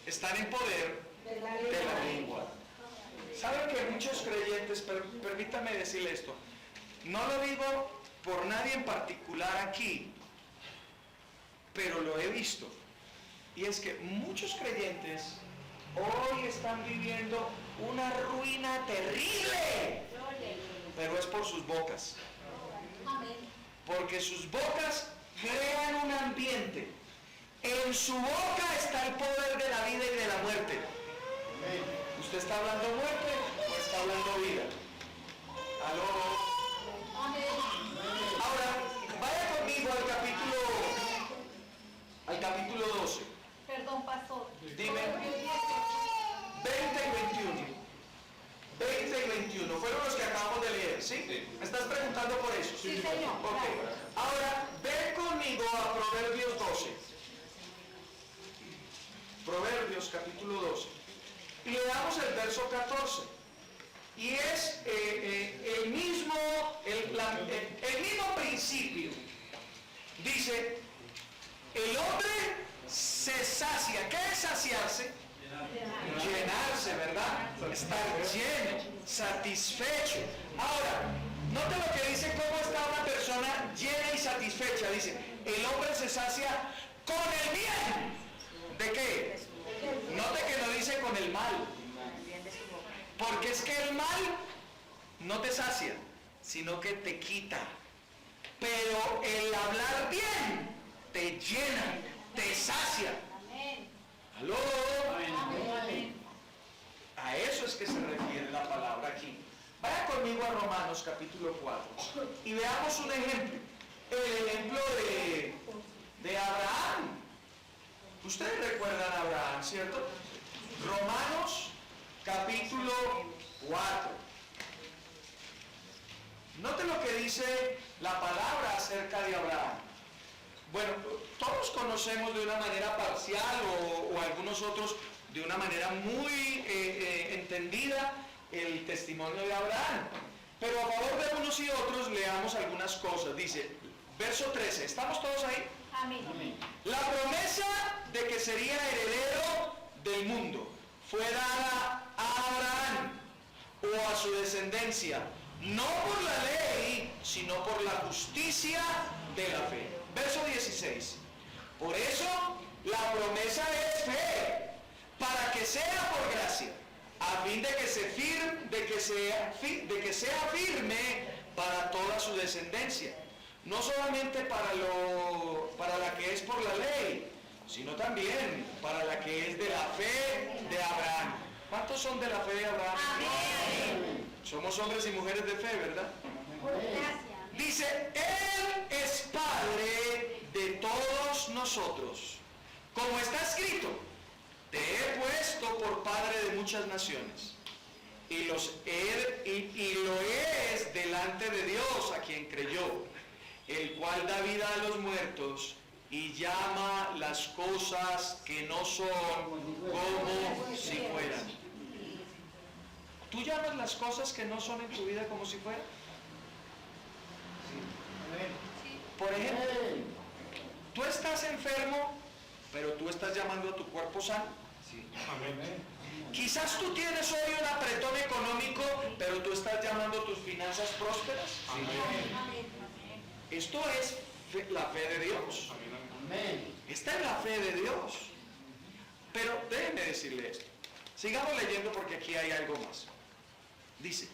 están en poder de la lengua. ¿Saben que muchos creyentes, permítame decirle esto, no lo digo por nadie en particular aquí, pero lo he visto, y es que muchos creyentes hoy están viviendo una ruina terrible, pero es por sus bocas, porque sus bocas crean un ambiente. En su boca está el poder de la vida y de la muerte. ¿Usted está hablando muerte o está hablando vida? ¿Aló? Ahora, vaya conmigo al capítulo 12. Perdón, pastor. Dime. 20 y 21. 20 y 21. Fueron los que acabamos de leer, ¿sí? ¿Me estás preguntando por eso? Sí, señor. Ok. Ahora, ven conmigo a Proverbios 12. Proverbios capítulo 12. Y le damos el verso 14. Y es el mismo principio. Dice, el hombre se sacia. ¿Qué es saciarse? Llenarse, ¿verdad? Estar lleno, satisfecho. Ahora, note lo que dice, cómo está una persona llena y satisfecha. Dice, el hombre se sacia con el bien. ¿De qué? Note que no dice con el mal. Porque es que el mal no te sacia, sino que te quita. Pero el hablar bien te llena, te sacia. ¿Aló? Amén. A eso es que se refiere la palabra aquí. Vaya conmigo a Romanos capítulo 4 y veamos un ejemplo. El ejemplo de Abraham. Ustedes recuerdan a Abraham, ¿cierto? Romanos capítulo 4. Note lo que dice la palabra acerca de Abraham. Bueno, todos conocemos de una manera parcial o algunos otros de una manera muy entendida el testimonio de Abraham. Pero a favor de unos y otros leamos algunas cosas. Dice, verso 13, ¿estamos todos ahí? Amén. La promesa de que sería heredero del mundo fue dada a Abraham o a su descendencia, no por la ley, sino por la justicia de la fe. Verso 16. Por eso la promesa es fe, para que sea por gracia, a fin de que sea firme para toda su descendencia, no solamente para la que es por la ley, sino también para la que es de la fe de Abraham. ¿Cuántos son de la fe de Abraham? Amén. Somos hombres y mujeres de fe, ¿verdad? Gracias. Dice, Él es Padre de todos nosotros. Como está escrito, te he puesto por Padre de muchas naciones. Y lo es delante de Dios a quien creyó, el cual da vida a los muertos y llama las cosas que no son como si fueran. ¿Tú llamas las cosas que no son en tu vida como si fueran? Por ejemplo, tú estás enfermo, pero tú estás llamando a tu cuerpo sano. Quizás tú tienes hoy un apretón económico, pero tú estás llamando a tus finanzas prósperas. Esto es la fe de Dios. Esta es la fe de Dios. Pero déjenme decirle esto. Sigamos leyendo porque aquí hay algo más. Dice,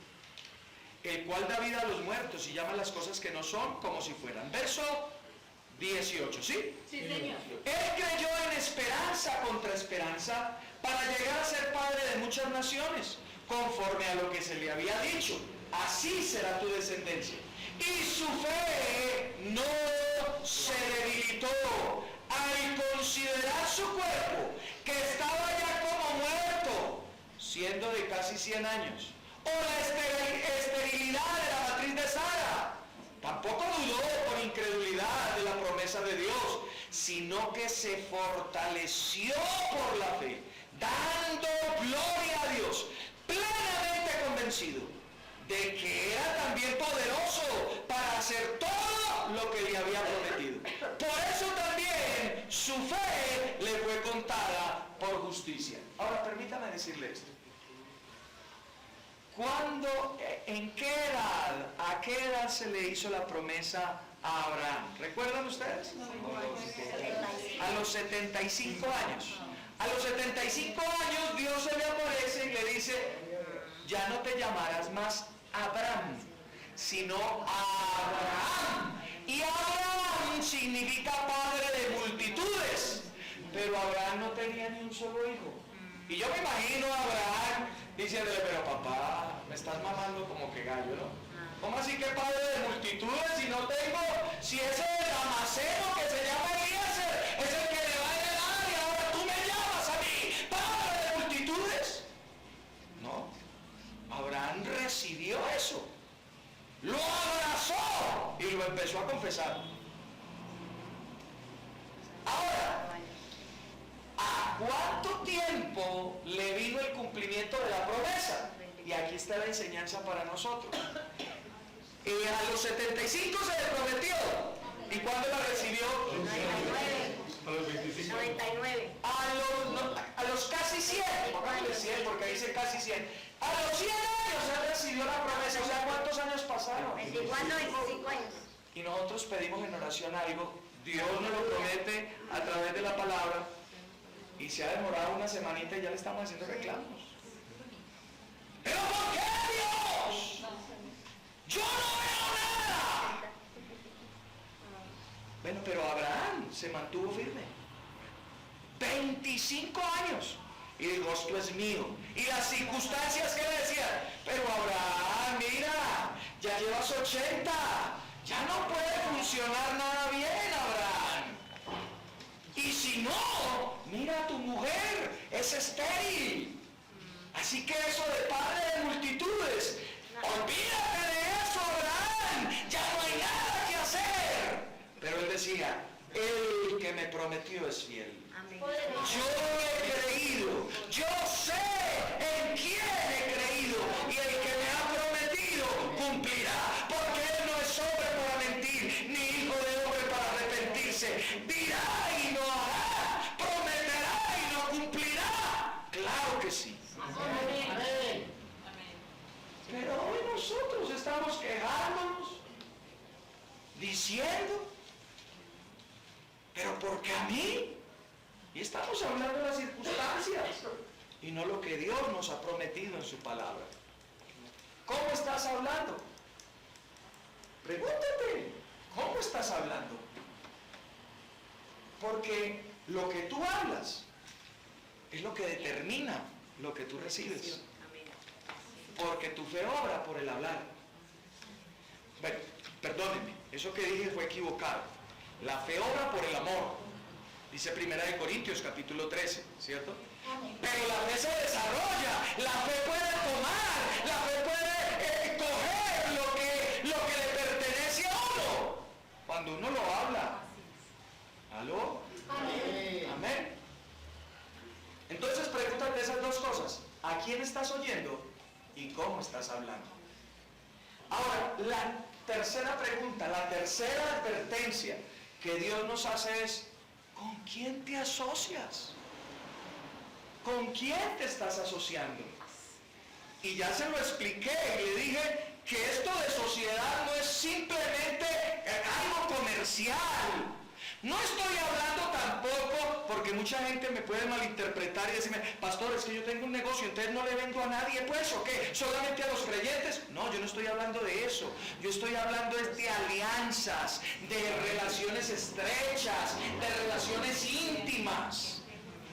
el cual da vida a los muertos y llama las cosas que no son como si fueran. Verso 18, ¿sí? Sí, Señor. Él creyó en esperanza contra esperanza para llegar a ser padre de muchas naciones, conforme a lo que se le había dicho. Así será tu descendencia. Y su fe no se debilitó al considerar su cuerpo, que estaba ya como muerto, siendo de casi 100 años. O la esterilidad de la matriz de Sara. Tampoco dudó por incredulidad de la promesa de Dios, sino que se fortaleció por la fe, dando gloria a Dios, plenamente convencido de que era también poderoso para hacer todo lo que le había prometido. Por eso también su fe le fue contada por justicia. Ahora permítame decirle esto. ¿En qué edad, a qué edad se le hizo la promesa a Abraham? ¿Recuerdan ustedes? A los 75 años. A los 75 años Dios se le aparece y le dice, ya no te llamarás más Abraham, sino Abraham. Y Abraham significa padre de multitudes. Pero Abraham no tenía ni un solo hijo. Y yo me imagino a Abraham diciéndole, pero papá, me estás mamando como que gallo, ¿no? ¿Cómo así que padre de multitudes si no tengo, si ese Damaseno que se llama Eliezer es el que le va a heredar y ahora tú me llamas a mí, padre de multitudes? No, Abraham recibió eso, lo abrazó y lo empezó a confesar. Ahora, ¿a cuánto tiempo le vino el cumplimiento de la promesa? Y aquí está la enseñanza para nosotros. A los 75 se le prometió. ¿Y cuándo la recibió? 99. A los 25. 99. A los casi 100. Póngale 100 porque dice casi 100. A los 100 años él recibió la promesa. O sea, ¿cuántos años pasaron? 24, 25 años. Y nosotros pedimos en oración algo. Dios nos lo promete a través de la palabra. Y se ha demorado una semanita y ya le estamos haciendo reclamos. ¿Pero por qué, Dios? ¡Yo no veo nada! Bueno, pero Abraham se mantuvo firme. 25 años. Y dijo, esto es mío. Y las circunstancias que le decían, pero Abraham, mira, ya llevas 80, ya no puede funcionar nada bien, Abraham. Y si no, mira, tu mujer es estéril. Así que eso de padre de multitudes, olvídate de eso, Abraham, ya no hay nada que hacer. Pero él decía, el que me prometió es fiel. Amén. Yo he creído, yo sé en quién he creído, y el que me ha prometido cumplirá, porque él no es hombre para mentir, ni hijo de hombre para arrepentirse. Dirá y no hará, prometerá y no cumplirá. Claro que sí. Amén. Pero hoy nosotros estamos quejándonos, diciendo, pero ¿por qué a mí? Y estamos hablando de las circunstancias y no lo que Dios nos ha prometido en su palabra. ¿Cómo estás hablando? Pregúntate, ¿cómo estás hablando? Porque lo que tú hablas es lo que determina lo que tú recibes. Porque tu fe obra por el hablar. Bueno, perdónenme, eso que dije fue equivocado. La fe obra por el amor. Dice 1 Corintios capítulo 13, ¿cierto? Pero la fe se desarrolla, la fe puede tomar, la fe puede coger lo que le pertenece a uno. Cuando uno lo habla. ¿Aló? Amén. Entonces pregúntate esas dos cosas. ¿A quién estás oyendo y cómo estás hablando? Ahora, la tercera pregunta, la tercera advertencia que Dios nos hace es, ¿con quién te asocias? ¿Con quién te estás asociando? Y ya se lo expliqué y le dije que esto de sociedad no es simplemente algo comercial. No estoy hablando tampoco, porque mucha gente me puede malinterpretar y decirme, pastor, es que yo tengo un negocio, entonces no le vendo a nadie, pues, ¿o qué? ¿Solamente a los creyentes? No, yo no estoy hablando de eso. Yo estoy hablando de alianzas, de relaciones estrechas, de relaciones íntimas.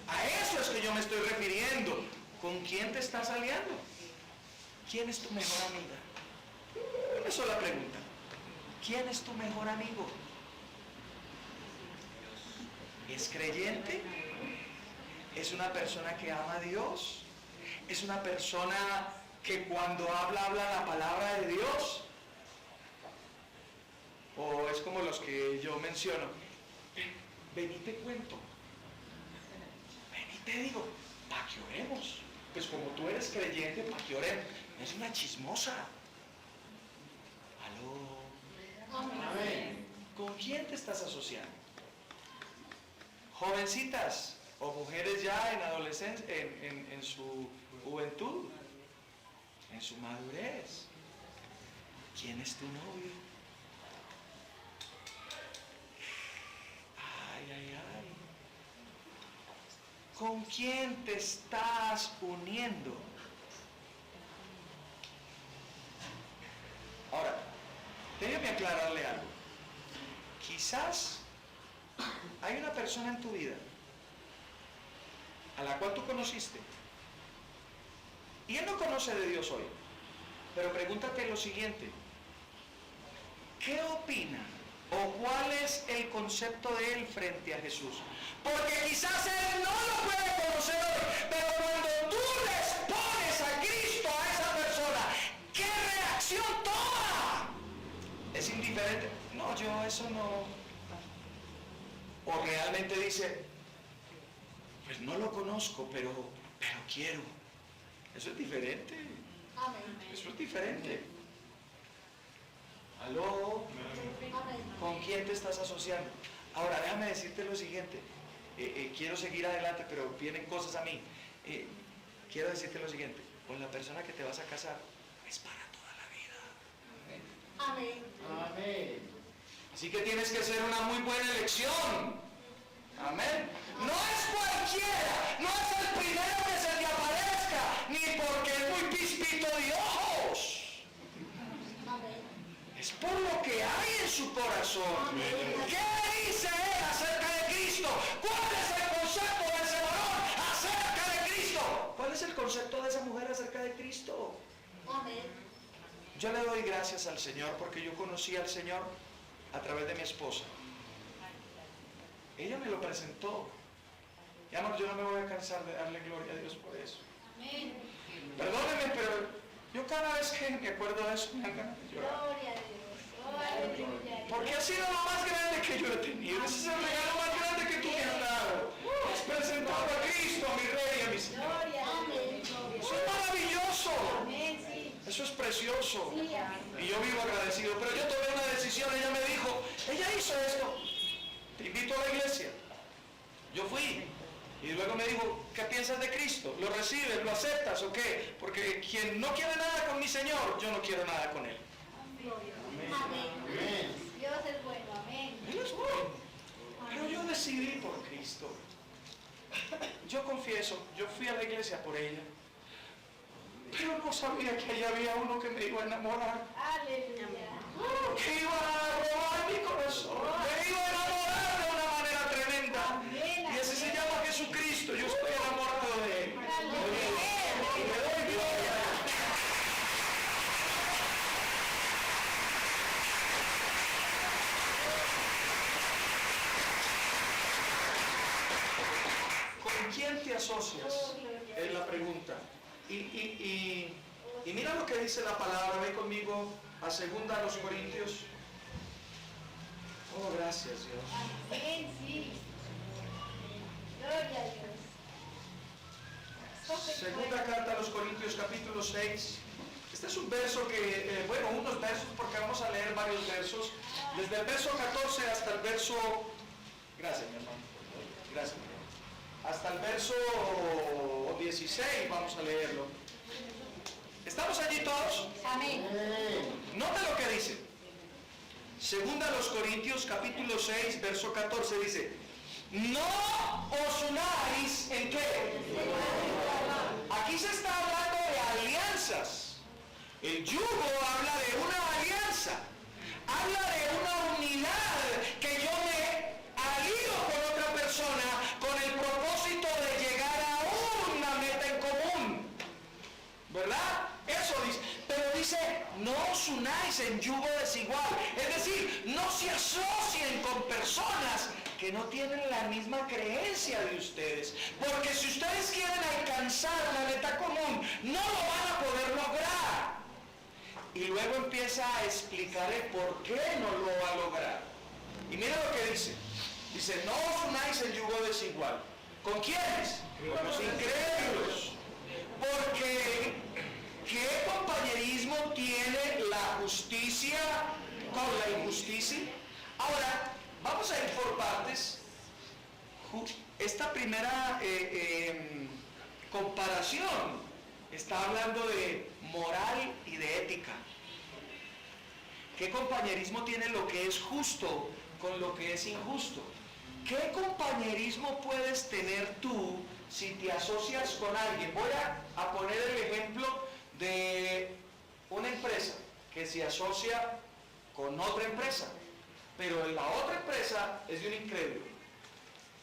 A eso es que yo me estoy refiriendo. ¿Con quién te estás aliando? ¿Quién es tu mejor amiga? Una sola pregunta. ¿Quién es tu mejor amigo? ¿Es creyente? ¿Es una persona que ama a Dios? ¿Es una persona que cuando habla la palabra de Dios? ¿O es como los que yo menciono? Ven y te cuento. Ven y te digo, para que oremos. Pues como tú eres creyente, para que oremos. Es una chismosa. ¿Aló? Amén. ¿Con quién te estás asociando? Jovencitas o mujeres ya en adolescencia, en su juventud, en su madurez. ¿Quién es tu novio? Ay, ay, ay. ¿Con quién te estás uniendo? Ahora, déjeme aclararle algo. Quizás hay una persona en tu vida a la cual tú conociste y él no conoce de Dios hoy, pero pregúntate lo siguiente: ¿qué opina o cuál es el concepto de él frente a Jesús? Porque quizás él no lo puede conocer hoy, pero cuando tú les pones a Cristo a esa persona, ¿qué reacción toma? ¿Es indiferente? No, yo eso no. O realmente dice, pues no lo conozco, pero quiero. Eso es diferente. Eso es diferente. ¿Aló? ¿Con quién te estás asociando? Ahora, déjame decirte lo siguiente. Quiero seguir adelante, pero vienen cosas a mí. Quiero decirte lo siguiente. Con la persona que te vas a casar, es para toda la vida. Amén. Amén. Así que tienes que hacer una muy buena elección. Amén. No es cualquiera, no es el primero que se te aparezca, ni porque es muy pispito de ojos. Es por lo que hay en su corazón. ¿Qué dice él acerca de Cristo? ¿Cuál es el concepto de es el concepto de esa mujer acerca de Cristo? Amén. Yo le doy gracias al Señor porque yo conocí al Señor a través de mi esposa. Ella me lo presentó. Y amor, yo no me voy a cansar de darle gloria a Dios por eso. Amén. Perdóneme, pero yo cada vez que me acuerdo de eso me dan ganas de llorar. Gloria a Dios. Aleluya. Porque ha sido lo más grande que yo he tenido. Ese es el regalo más grande que tú me has dado. Has presentado a Cristo, a mi Rey y a mi Señor. Gloria a Dios. Eso es maravilloso. Amén, sí. Eso es precioso. Sí, amén. Y yo vivo agradecido. Pero yo tomé una decisión. Ella me dijo, ella hizo esto. Te invito a la iglesia. Yo fui. Y luego me dijo, ¿qué piensas de Cristo? ¿Lo recibes? ¿Lo aceptas o qué? Porque quien no quiere nada con mi Señor, yo no quiero nada con Él. Amén. Dios es bueno. Amén. Él es bueno. Pero yo decidí por Cristo. Yo confieso, yo fui a la iglesia por ella. Pero no sabía que allá había uno que me iba a enamorar. Aleluya. Que iba a robar mi corazón. Me iba a enamorar de una manera tremenda. Y ese se llama Jesucristo. Yo estoy enamorado de Él. Y le doy gloria a Él. ¿Con quién te asocias? Es la pregunta. Y mira lo que dice la palabra. Ve conmigo a 2 Corintios. Oh, gracias, Dios. Amén, sí. Gloria a Dios. Segunda carta a los Corintios, capítulo 6. Este es un verso que, unos versos, porque vamos a leer varios versos. Desde el verso 14 hasta el verso... Gracias, mi hermano. Gracias. Hasta el verso 16 vamos a leerlo. ¿Estamos allí todos? Amén. Nota lo que dice. Segunda a los Corintios, capítulo 6, verso 14, dice: no os unáis en qué. Aquí se está hablando de alianzas. El yugo habla de una alianza. Habla de una unidad que yo me alío con otra persona con el propósito de llegar a una meta en común. ¿Verdad? Eso dice. Pero dice, no os unáis en yugo desigual. Es decir, no se asocien con personas que no tienen la misma creencia de ustedes. Porque si ustedes quieren alcanzar una meta común, no lo van a poder lograr. Y luego empieza a explicarle por qué no lo va a lograr. Y mira lo que dice. Dice, no os unáis en yugo desigual. ¿Con quiénes? Con los incrédulos. Porque ¿qué compañerismo tiene la justicia con la injusticia? Ahora, vamos a ir por partes. Esta primera comparación está hablando de moral y de ética. ¿Qué compañerismo tiene lo que es justo con lo que es injusto? ¿Qué compañerismo puedes tener tú si te asocias con alguien? Voy a poner el ejemplo de una empresa que se asocia con otra empresa, pero la otra empresa es de un incrédulo.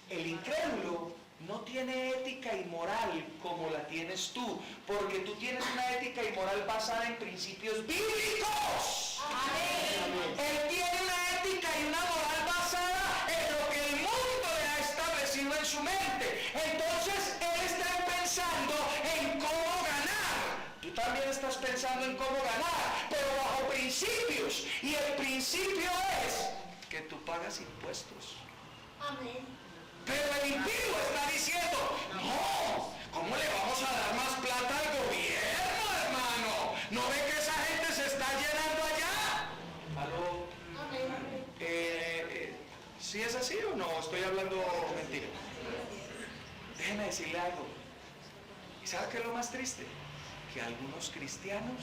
El incrédulo no tiene ética y moral como la tienes tú, porque tú tienes una ética y moral basada en principios bíblicos. Amén. Él tiene una ética y una moral basada en lo que el mundo le ha establecido en su mente. Entonces él está pensando en cómo ganar. Tú también estás pensando en cómo ganar, pero bajo principios. Y el principio es que tú pagas impuestos. Amén. Pero el impío está diciendo, no, ¿cómo le vamos a dar más plata al gobierno, hermano? ¿No ve que esa gente se está llenando allá? ¿Aló? Amén. ¿Sí es así o no? Estoy hablando mentira. Déjeme decirle algo. ¿Y sabe qué es lo más triste? Que algunos cristianos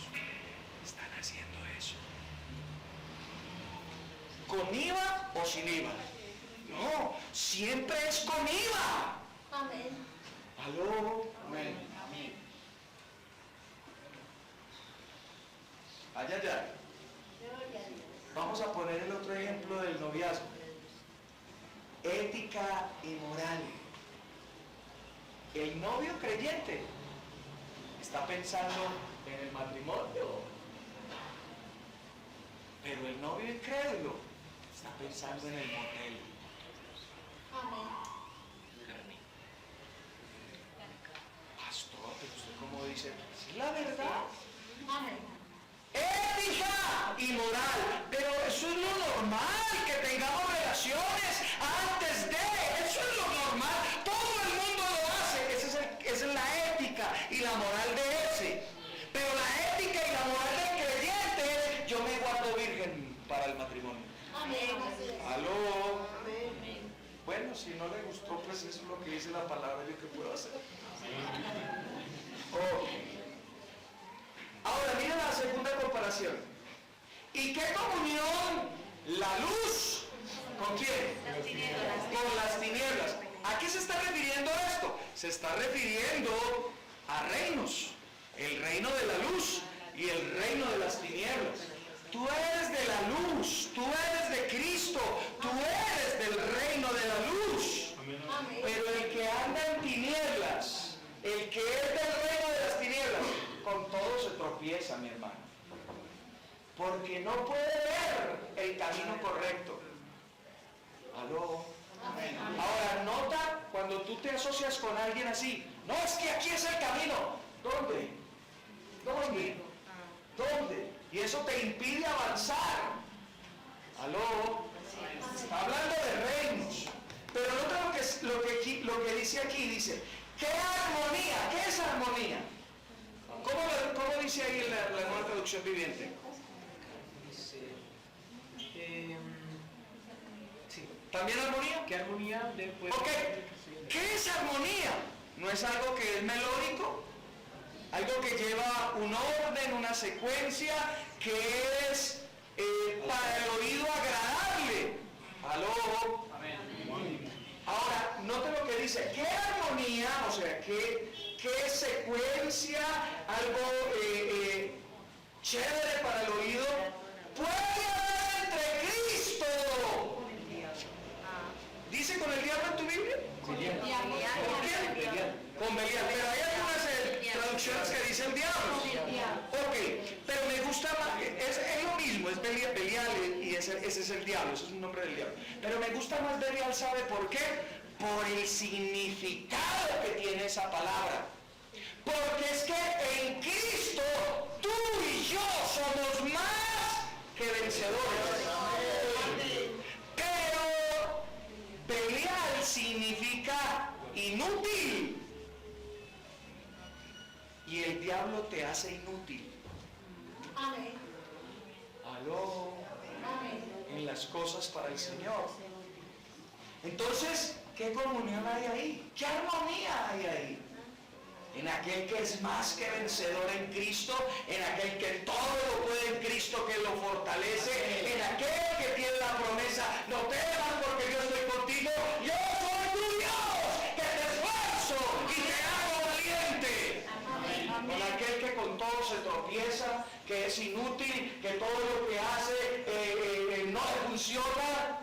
están haciendo eso. ¿Con IVA o sin IVA? No, siempre es con IVA. Amén. ¿Aló? Amén. Allá, allá. Gloria a Dios. Vamos a poner el otro ejemplo del noviazgo. Ética y moral. El novio creyente está pensando en el matrimonio. Pero el novio incrédulo está pensando en el motel. Amén. Pastor, pero usted como dice, es la verdad. Amén. Ética y moral, pero eso es lo normal, que tengamos relaciones antes de, eso es lo normal, todo el mundo lo hace, esa es la ética y la moral de ese, pero la ética y la moral del creyente, yo me guardo virgen para el matrimonio. Amén. Así es. ¿Aló? Amén. Bueno, si no le gustó, pues eso es lo que dice la palabra, yo qué puedo hacer. Oh. Ahora mira la segunda comparación. ¿Y qué comunión? La luz. ¿Con quién? Con las tinieblas. ¿A qué se está refiriendo esto? Se está refiriendo a reinos. El reino de la luz y el reino de las tinieblas. Tú eres de la luz, tú eres de Cristo, tú eres del reino de la luz. Amén. Pero el que anda en tinieblas, el que es del reino de las tinieblas, con todo se tropieza, mi hermano. Porque no puede ver el camino correcto. ¿Aló? Amén. Ahora, nota cuando tú te asocias con alguien así. No, es que aquí es el camino. ¿Dónde? ¿Dónde? ¿Dónde? Y eso te impide avanzar. ¿Aló? Está hablando de reinos. Pero nota lo que dice aquí. Dice, ¿qué armonía? ¿Qué es armonía? ¿Cómo dice ahí la nueva traducción viviente? Sí. ¿También armonía? ¿Qué armonía de Ok, ¿qué es armonía? ¿No es algo que es melódico? Algo que lleva un orden, una secuencia, que es para el oído agradable. ¿Aló? Ahora, note lo que dice, ¿qué armonía? O sea, ¿qué secuencia, algo chévere para el oído puede haber entre Cristo? ¿Dice con el diablo en tu Biblia? ¿Con quién? Con Belial. Pero hay algunas traducciones que dicen el diablo. Ok, pero me gusta más, es lo mismo, es Belial y ese es el diablo, ese es un nombre del diablo. Pero me gusta más Belial, ¿sabe por qué? Por el significado que tiene esa palabra. Porque es que en Cristo tú y yo somos más que vencedores. Pero Belial significa inútil. Y el diablo te hace inútil. Amén. Aló. Amén. En las cosas para el Señor. Entonces, ¿qué comunión hay ahí? ¿Qué armonía hay ahí? En aquel que es más que vencedor en Cristo, en aquel que todo lo puede en Cristo que lo fortalece, en aquel que tiene la promesa, no temas porque yo estoy contigo, yo soy tu Dios, que te esfuerzo y te hago valiente. Con aquel que con todo se tropieza, que es inútil, que todo lo que hace no le funciona.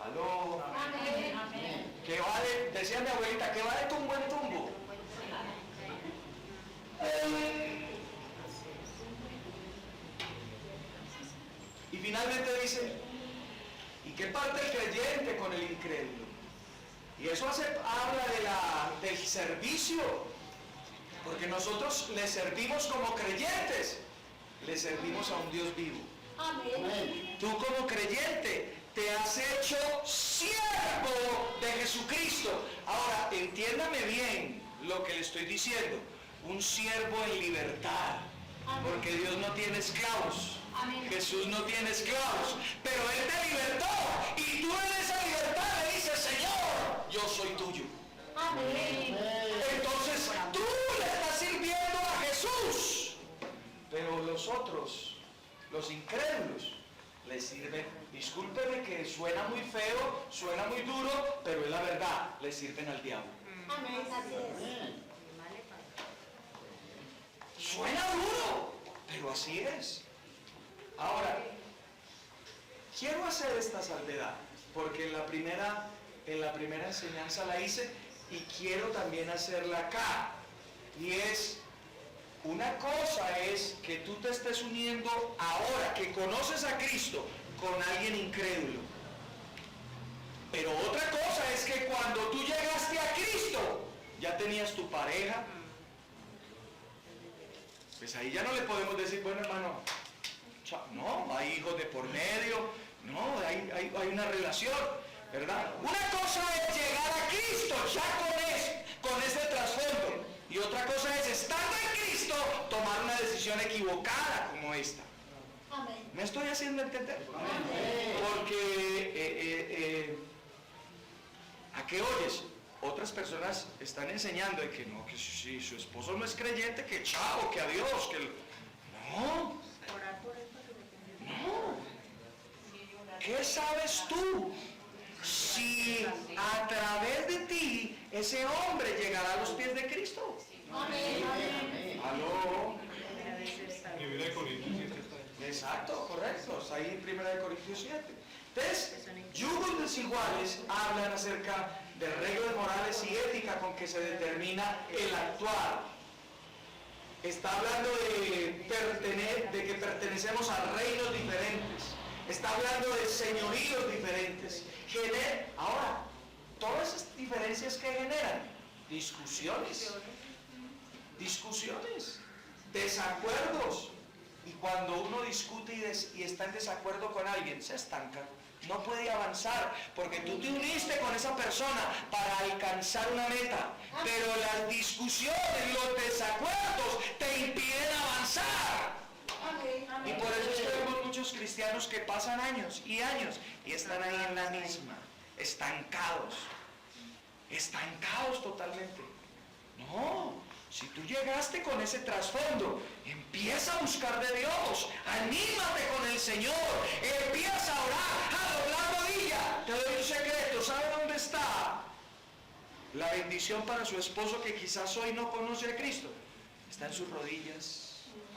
Aló. Amén. Que va decía mi abuelita, que va de tumbo en tumbo. Y finalmente dice, ¿y qué parte el creyente con el incrédulo? Y eso habla del servicio, porque nosotros le servimos como creyentes, le servimos a un Dios vivo. Amén. Tú como creyente te has hecho siervo de Jesucristo. Ahora, entiéndame bien lo que le estoy diciendo. Un siervo en libertad. Porque Dios no tiene esclavos. Amén. Jesús no tiene esclavos. Pero Él te libertó. Y tú en esa libertad le dices, Señor, yo soy tuyo. Amén. Entonces tú le estás sirviendo a Jesús. Pero los otros, los incrédulos, le sirven, discúlpeme que suena muy feo, suena muy duro, pero es la verdad, le sirven al diablo. Amén. Así es. Suena duro, pero así es. Ahora, quiero hacer esta salvedad, porque en la primera enseñanza la hice y quiero también hacerla acá. Y es, Una cosa es que tú te estés uniendo ahora que conoces a Cristo con alguien incrédulo. Pero otra cosa es que cuando tú llegaste a Cristo, ya tenías tu pareja. Pues ahí ya no le podemos decir, bueno hermano, no, hay hijos de por medio, no, hay una relación, ¿verdad? Una cosa es llegar a Cristo ya con ese trasfondo. Y otra cosa es, estando en Cristo, tomar una decisión equivocada como esta. Amén. ¿Me estoy haciendo entender? Amén. Porque, ¿a qué oyes? Otras personas están enseñando de que no, que si su esposo no es creyente, que chao, que adiós, que... No. No. ¿Qué sabes tú? Si a través de ti ese hombre llegará a los pies de Cristo. Amén. Amén. ¿Aló? Primera de Corintios 7 está ahí. Exacto, correcto. Está ahí en 1 Corintios 7. Entonces, yugos desiguales hablan acerca de reglas morales y ética con que se determina el actuar. Está hablando de que pertenecemos a reinos diferentes. Está hablando de señoríos diferentes. Ahora, todas esas diferencias que generan discusiones, desacuerdos. Y cuando uno discute y está en desacuerdo con alguien, se estanca. No puede avanzar, porque tú te uniste con esa persona para alcanzar una meta. Pero las discusiones, los desacuerdos te impiden avanzar. Amén. Y por eso es que vemos muchos cristianos que pasan años y están ahí en la misma, estancados totalmente. No, si tú llegaste con ese trasfondo, empieza a buscar de Dios, anímate con el Señor, empieza a orar, a doblar rodilla. Te doy un secreto, ¿sabe dónde está la bendición para su esposo que quizás hoy no conoce a Cristo? Está en sus rodillas.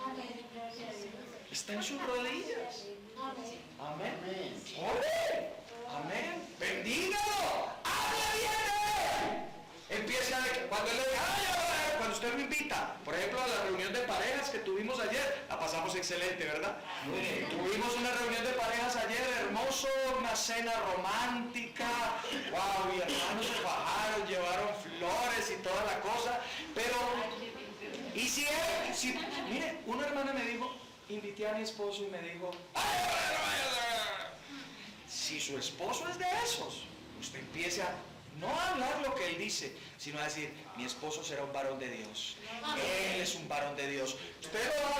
Amén. Gracias a Dios. Está en sus rodillas. Amén. Amén. ¡Ore! Amén. Bendígalo. Habla bien de él. Empieza cuando él le diga, cuando usted lo invita, por ejemplo, a la reunión de parejas que tuvimos ayer, la pasamos excelente, ¿verdad? Tuvimos una reunión de parejas ayer, hermoso, una cena romántica. Wow, mis hermanos se bajaron, llevaron flores y toda la cosa, pero y mire, una hermana me dijo, invité a mi esposo y me dijo, si su esposo es de esos, usted empiece a no hablar lo que él dice, sino a decir, mi esposo será un varón de Dios. Él es un varón de Dios. Usted lo va